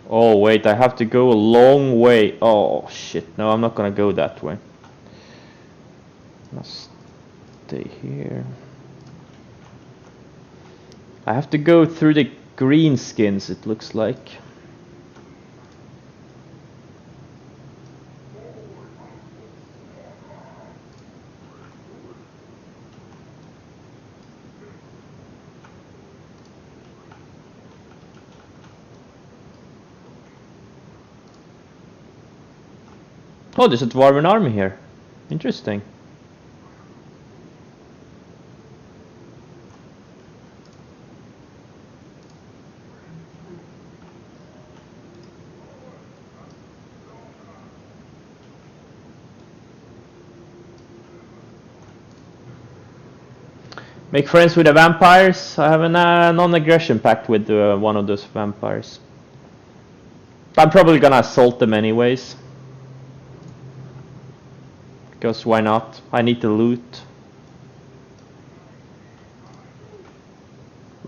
Oh wait, I have to go a long way. Oh shit, no, I'm not gonna go that way. Must stay here. I have to go through the greenskins, it looks like. Oh, there's a dwarven army here. Interesting. Make friends with the vampires. I have a non-aggression pact with one of those vampires. I'm probably gonna assault them anyways. Because why not? I need the loot.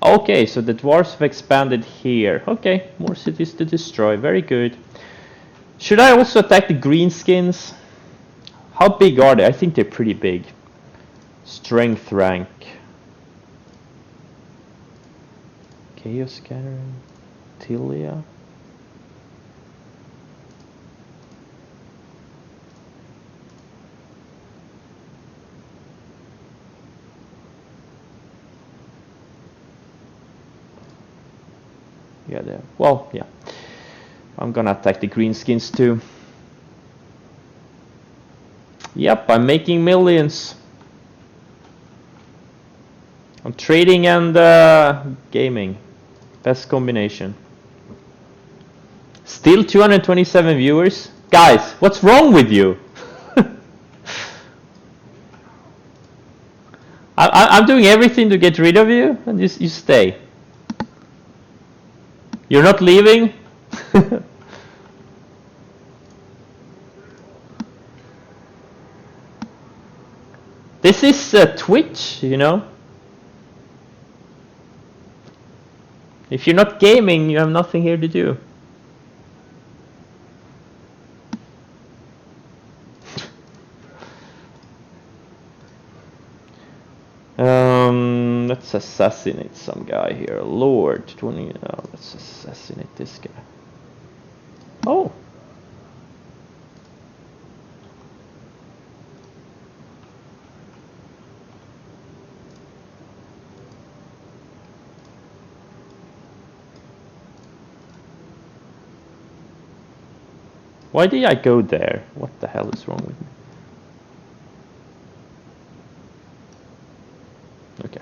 Okay, so the dwarves have expanded here. Okay, more cities to destroy. Very good. Should I also attack the greenskins? How big are they? I think they're pretty big. Strength rank. Chaos Scattering. Tilia. Yeah, there. Well, yeah. I'm gonna attack the greenskins too. Yep, I'm making millions. I'm trading and gaming. Best combination. Still 227 viewers? Guys, what's wrong with you? I'm doing everything to get rid of you, and you stay. You're not leaving? This is Twitch, you know? If you're not gaming, you have nothing here to do. Let's assassinate some guy here. Lord, 20. Oh, let's assassinate this guy. Oh. Why did I go there? What the hell is wrong with me? Okay.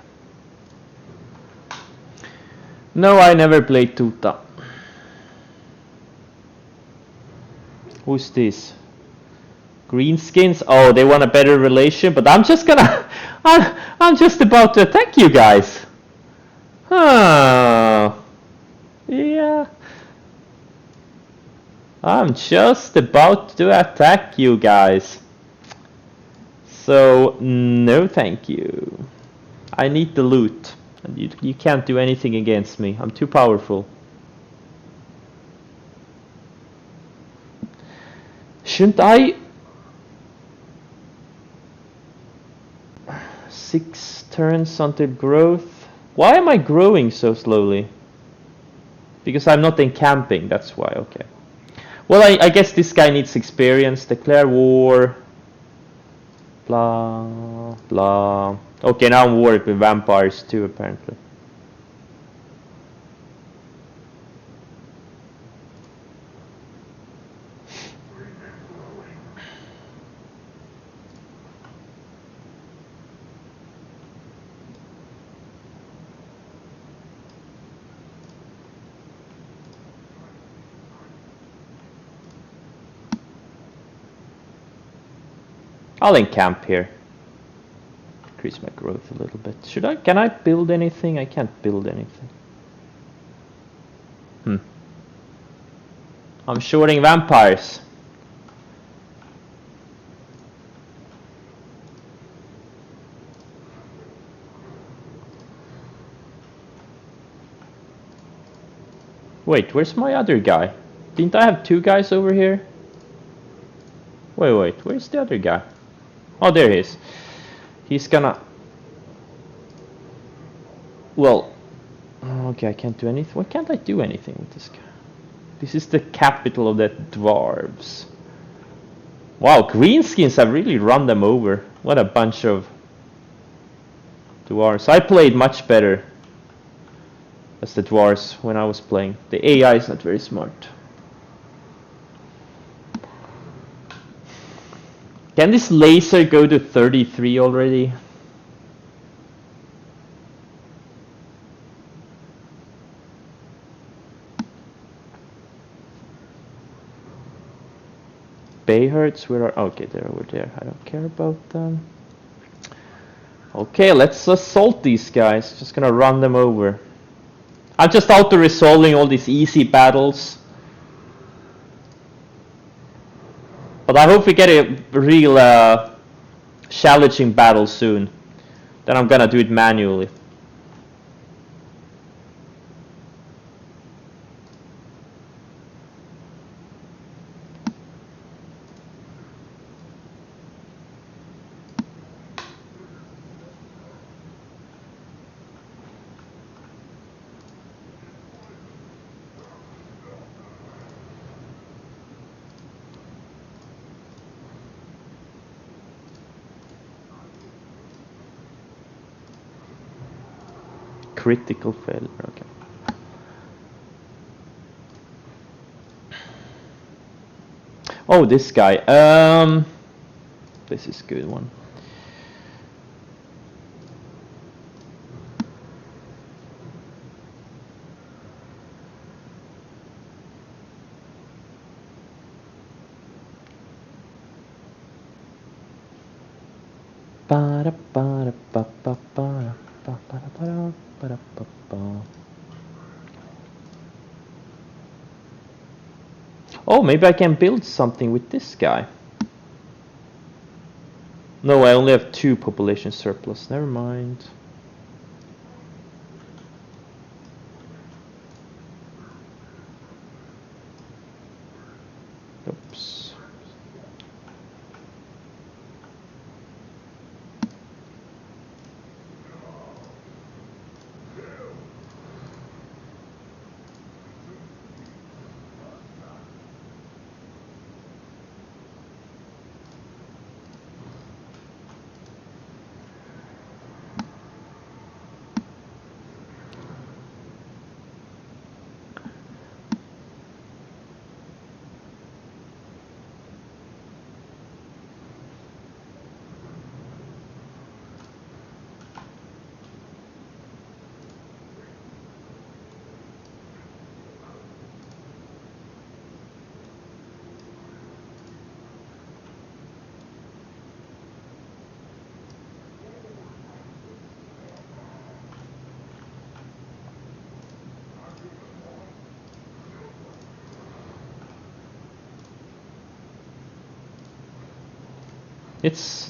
No, I never played Tuta. Who's this? Greenskins? Oh, they want a better relation, but I'm just gonna... I'm just about to attack you guys. Huh. Yeah. I'm just about to attack you guys. So, no thank you. I need the loot. And you can't do anything against me. I'm too powerful. Shouldn't I... 6 turns until growth. Why am I growing so slowly? Because I'm not encamping, that's why, okay. Well, I guess this guy needs experience. Declare war. Blah, blah. Okay, now I'm worried with vampires too, apparently. I'll encamp here. Increase my growth a little bit. Should I? Can I build anything? I can't build anything. I'm shorting vampires. Wait, where's my other guy? Didn't I have 2 guys over here? Wait, where's the other guy? Oh, there he is. He's gonna... Well... Okay, I can't do anything. Why can't I do anything with this guy? This is the capital of the dwarves. Wow, greenskins have really run them over. What a bunch of dwarves. I played much better as the dwarves when I was playing. The AI is not very smart. Can this laser go to 33 already? Bayherds, where are... Okay, they're over there. I don't care about them. Okay, let's assault these guys. Just gonna run them over. I'm just auto-resolving all these easy battles. But I hope we get a real challenging battle soon. Then I'm gonna do it manually. Critical failure, okay. Oh, this guy. This is a good one. Oh, maybe I can build something with this guy. No, I only have 2 population surplus. Never mind. Oops.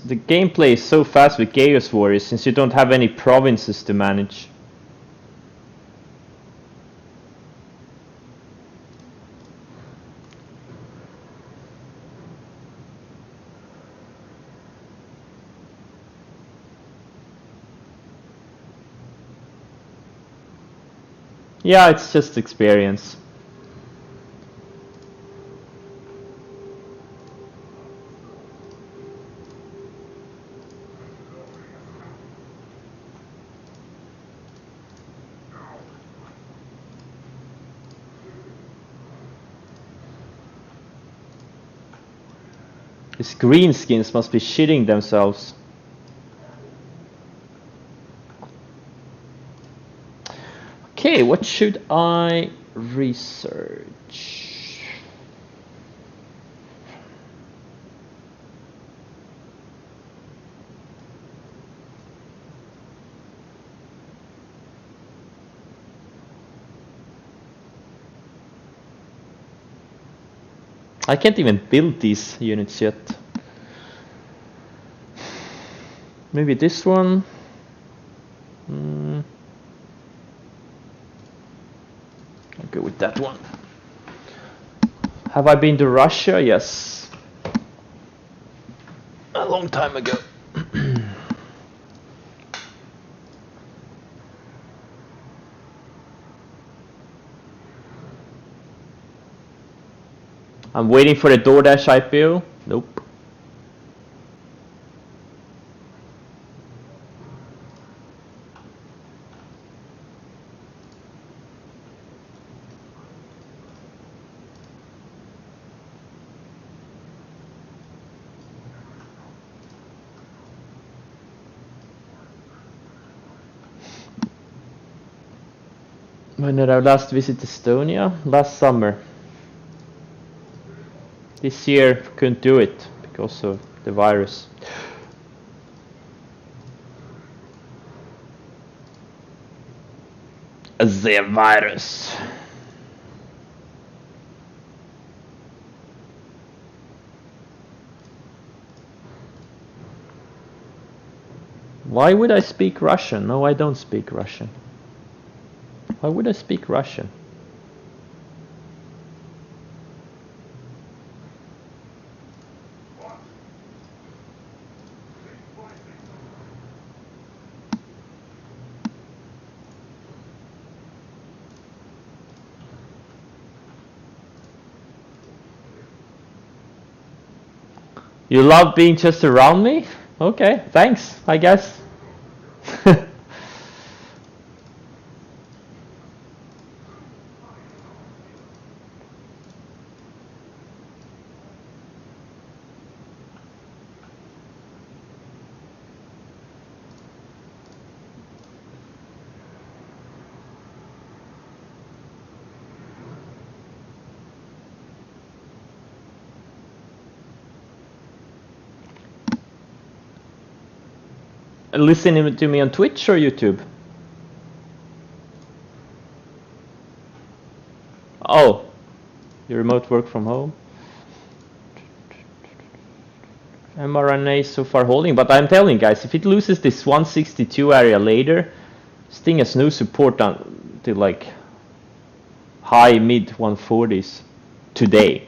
The gameplay is so fast with Chaos Warriors since you don't have any provinces to manage. Yeah, it's just experience. These greenskins must be shitting themselves. Okay, what should I research? I can't even build these units yet. Maybe this one? I'll go with that one. Have I been to Russia? Yes. A long time ago. I'm waiting for the DoorDash IPO. Nope. When did I last visit Estonia? Last summer. This year couldn't do it because of the virus. The virus. Why would I speak Russian? No, I don't speak Russian. Why would I speak Russian? You love being just around me? Okay, thanks, I guess. listening to me on Twitch or YouTube? Oh, you remote work from home. mRNA is so far holding, but I'm telling guys, if it loses this 162 area later, this thing has no support until like high mid 140s today.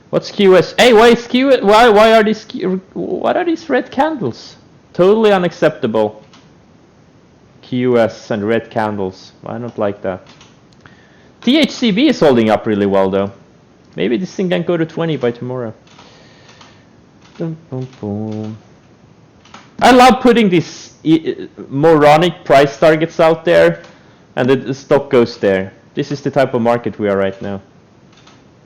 What's QS? Hey, why is QS? Why are these? What are these red candles? Totally unacceptable. QS and red candles. I don't like that. THCB is holding up really well though. Maybe this thing can go to 20 by tomorrow. Boom, boom, boom. I love putting these moronic price targets out there, and the stock goes there. This is the type of market we are right now.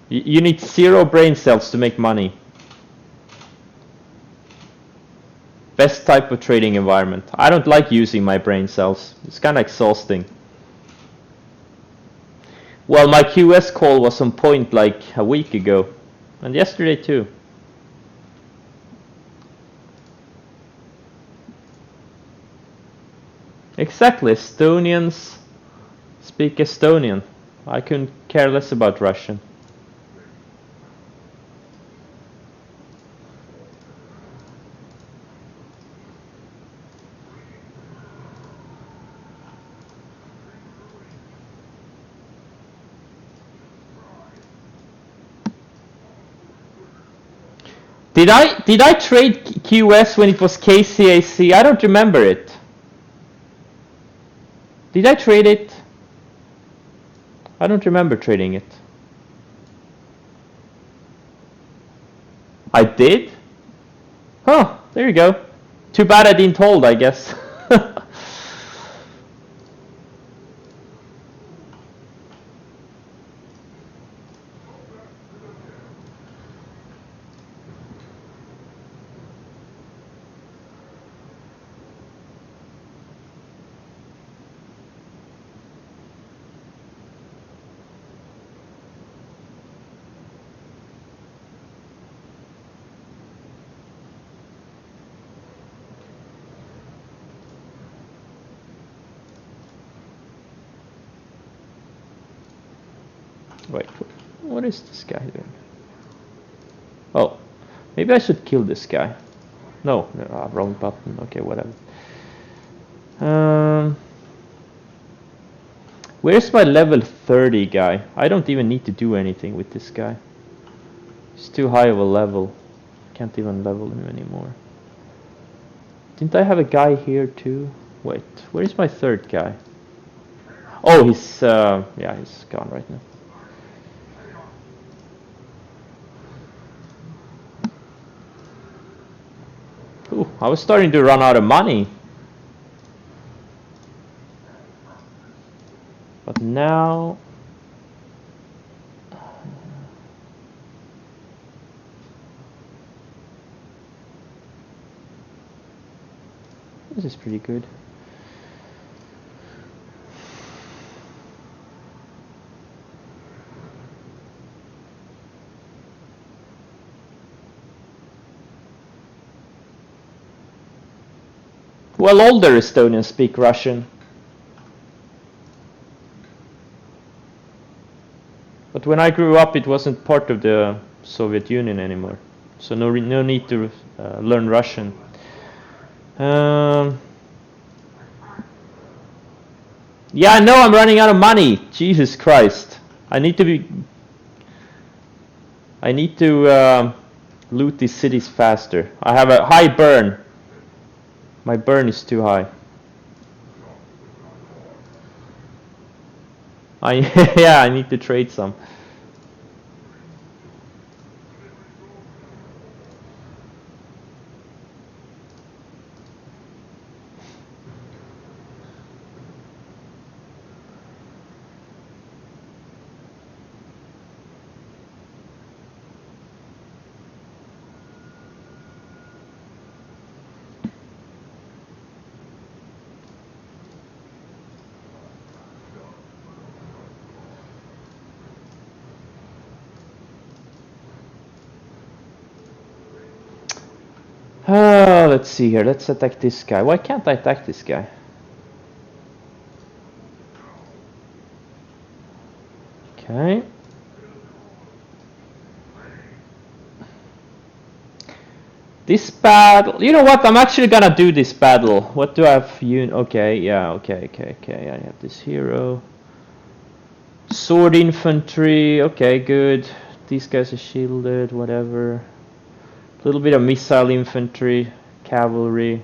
You need 0 brain cells to make money. Best type of trading environment. I don't like using my brain cells. It's kind of exhausting. Well, my QS call was on point like a week ago, and yesterday too. Exactly, Estonians speak Estonian. I couldn't care less about Russian. Did I trade QS when it was KCAC? I don't remember it. Did I trade it? I don't remember trading it. I did? Huh, there you go. Too bad I didn't hold, I guess. Wait, what is this guy doing? Oh, maybe I should kill this guy. No, wrong button. Okay, whatever. Where's my level 30 guy? I don't even need to do anything with this guy. He's too high of a level. Can't even level him anymore. Didn't I have a guy here too? Wait, where's my third guy? Oh, he's yeah, he's gone right now. Ooh, I was starting to run out of money. But now... This is pretty good. Well, older Estonians speak Russian. But when I grew up, it wasn't part of the Soviet Union anymore. So no need to learn Russian. Yeah, I know I'm running out of money. Jesus Christ. I need to loot these cities faster. I have a high burn. My burn is too high. Yeah, I need to trade some. Let's see here. Let's attack this guy. Why can't I attack this guy? Okay. This battle, you know what? I'm actually gonna do this battle. What do I have? Okay, yeah, okay. I have this hero. Sword infantry. Okay, good. These guys are shielded. Whatever. A little bit of missile infantry, cavalry,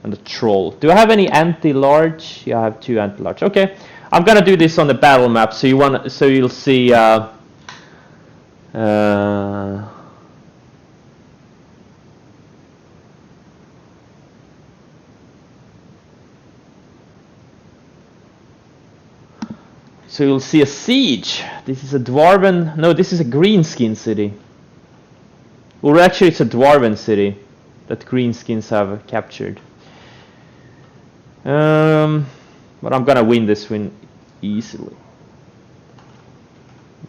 and a troll. Do I have any anti-large? Yeah, I have 2 anti-large. Okay, I'm gonna do this on the battle map. So you'll see. So you'll see a siege. This is a dwarven. No, this is a greenskin city. Or actually, it's a dwarven city that greenskins have captured. But I'm gonna win this win easily.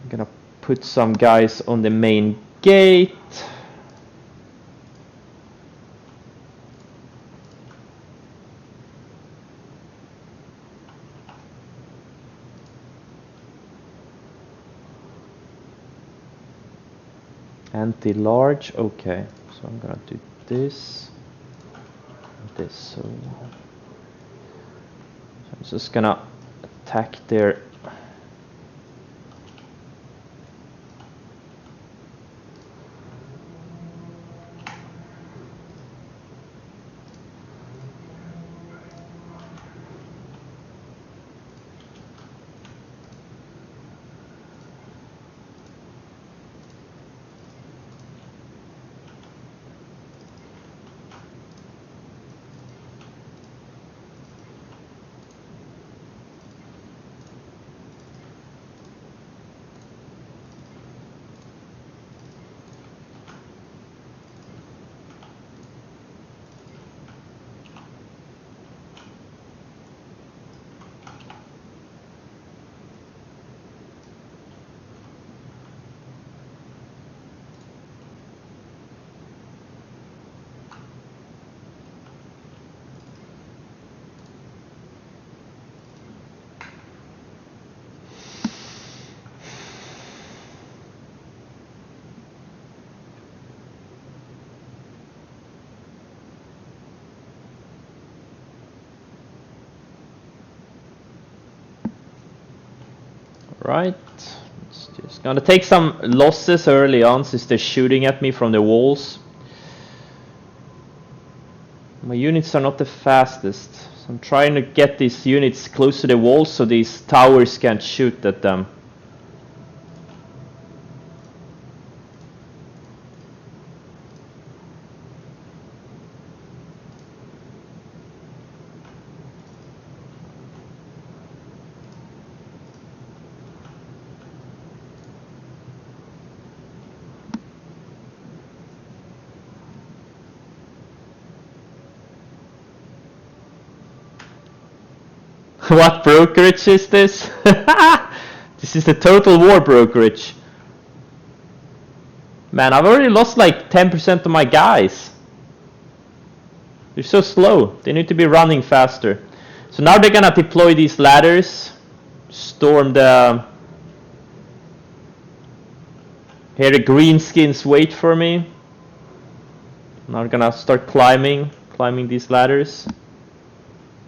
I'm gonna put some guys on the main gate. Anti-large, okay. So I'm gonna do this, this. So I'm just gonna attack their. Right, it's just gonna take some losses early on since they're shooting at me from the walls. My units are not the fastest, so I'm trying to get these units close to the walls so these towers can't shoot at them. What brokerage is this? This is the Total War brokerage. Man, I've already lost like 10% of my guys. They're so slow. They need to be running faster. So now they're gonna deploy these ladders. Storm the... Here the greenskins wait for me. Now I'm gonna start climbing these ladders.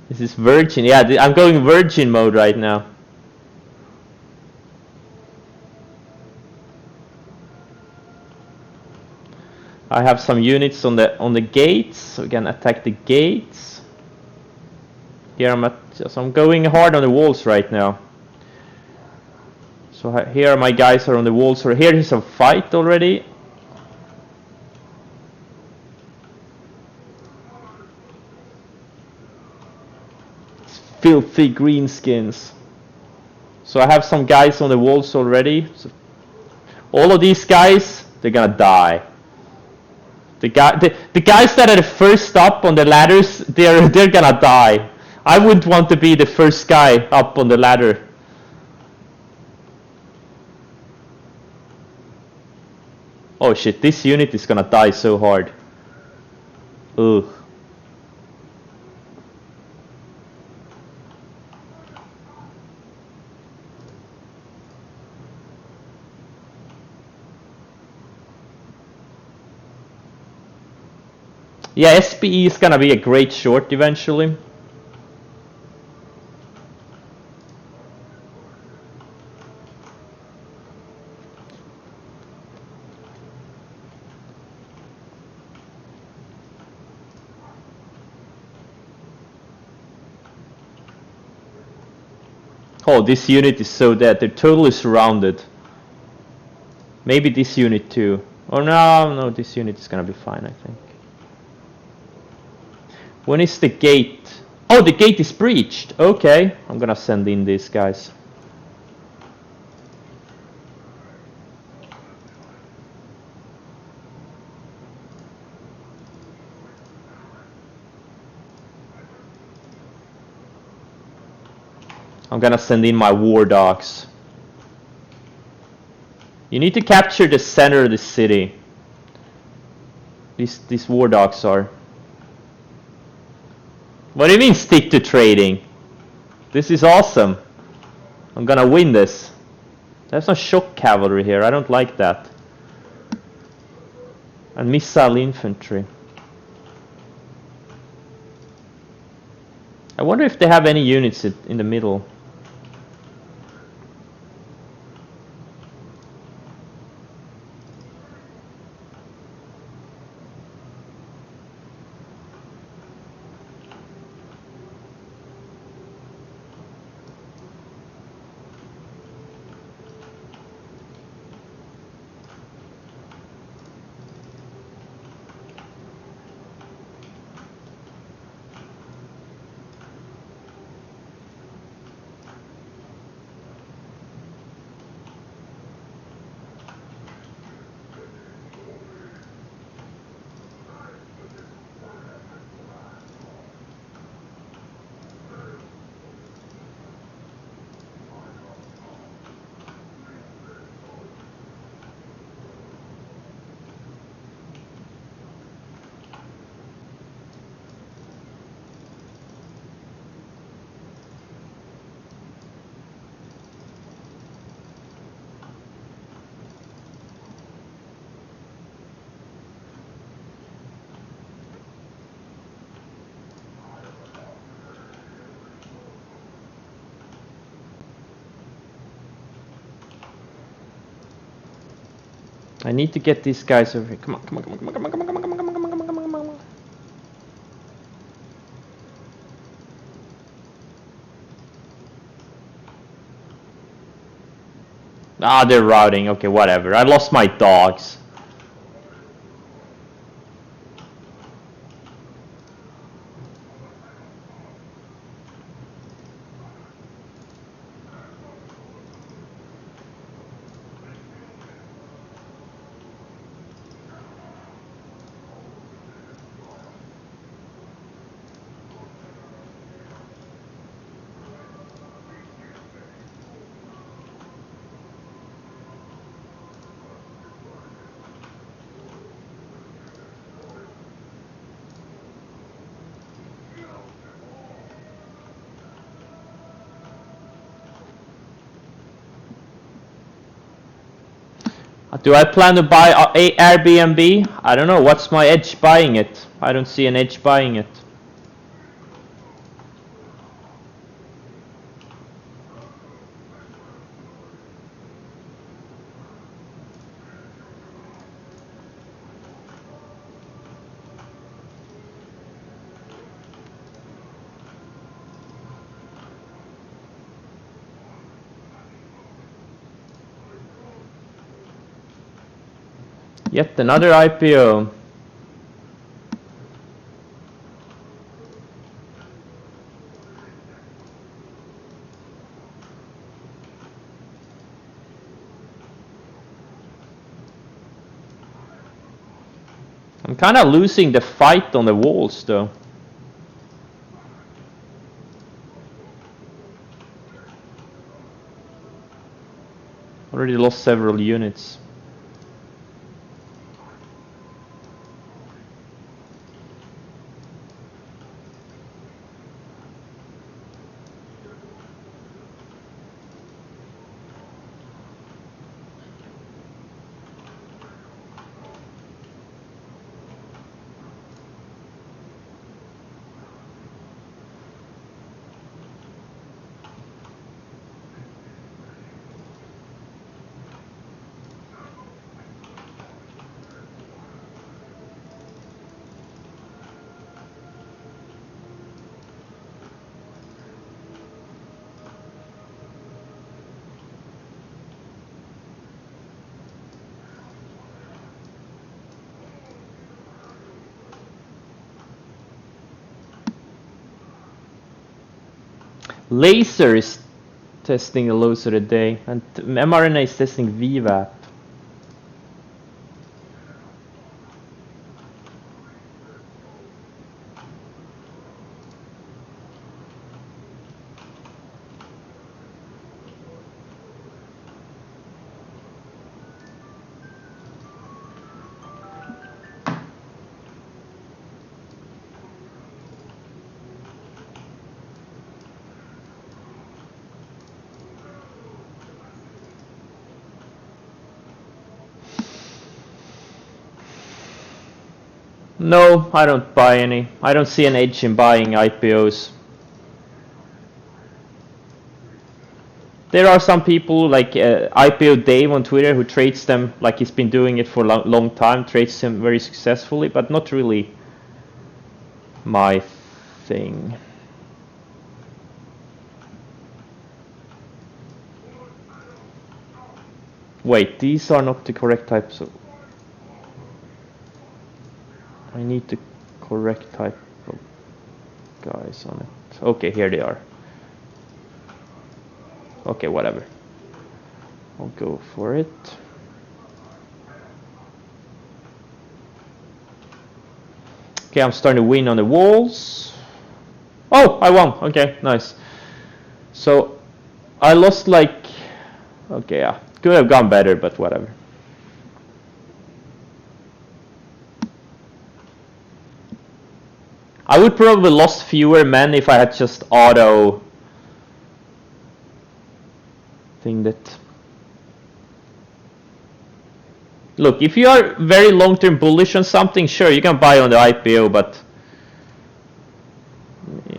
This is virgin. Yeah, I'm going virgin mode right now. I have some units on the gates, so we can attack the gates. Here I'm going hard on the walls right now. So here my guys are on the walls. So here is a fight already. Filthy greenskins. So I have some guys on the walls already. So all of these guys, they're gonna die. The guys that are the first up on the ladders, they're gonna die. I wouldn't want to be the first guy up on the ladder. Oh shit, this unit is gonna die so hard. Ugh. Yeah, SPE is gonna be a great short eventually. Oh, this unit is so dead. They're totally surrounded. Maybe this unit too. Oh no, this unit is gonna be fine, I think. When is the gate? Oh, the gate is breached. Okay, I'm gonna send in these guys. I'm gonna send in my war dogs. You need to capture the center of the city. These war dogs are. What do you mean stick to trading? This is awesome. I'm gonna win this. There's no shock cavalry here. I don't like that. And missile infantry. I wonder if they have any units in the middle. I need to get these guys over here. Come on, come on, come on, come on, come on, come on, come on, come on, come on, come on, come on, come on, come on. Ah, they're routing. Okay, whatever. I lost my dogs. Do I plan to buy a Airbnb? I don't know. What's my edge buying it? I don't see an edge buying it. Yet another IPO. I'm kind of losing the fight on the walls though. Already lost several units. Laser is testing the lows of the day, and mRNA is testing VWAP. No, I don't buy any. I don't see an edge in buying IPOs. There are some people like IPO Dave on Twitter who trades them like he's been doing it for a long time, trades them very successfully, but not really my thing. Wait, these are not the correct types of... I need the correct type of guys on it. Okay, here they are. Okay, whatever. I'll go for it. Okay, I'm starting to win on the walls. Oh, I won. Okay, nice. So, I lost like... Okay, yeah. Could have gone better, but whatever. I would probably lost fewer men if I had just auto thing that. Look, if you are very long-term bullish on something, sure, you can buy on the IPO, but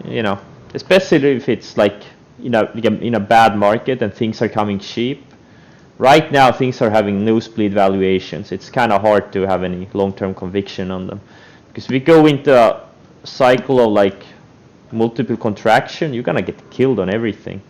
you know, especially if it's like in a bad market and things are coming cheap. Right now, things are having nosebleed valuations. It's kind of hard to have any long-term conviction on them because we go into a cycle of like multiple contraction, you're gonna get killed on everything.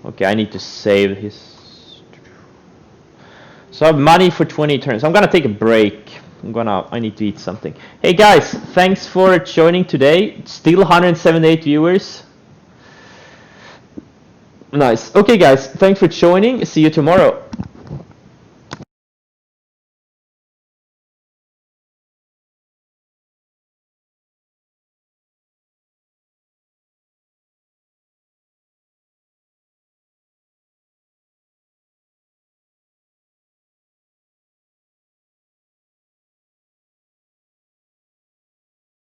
Okay, I need to save his. So I have money for 20 turns. I'm gonna take a break. I need to eat something. Hey guys, thanks for joining today. Still 178 viewers. Nice. Okay guys, thanks for joining. See you tomorrow.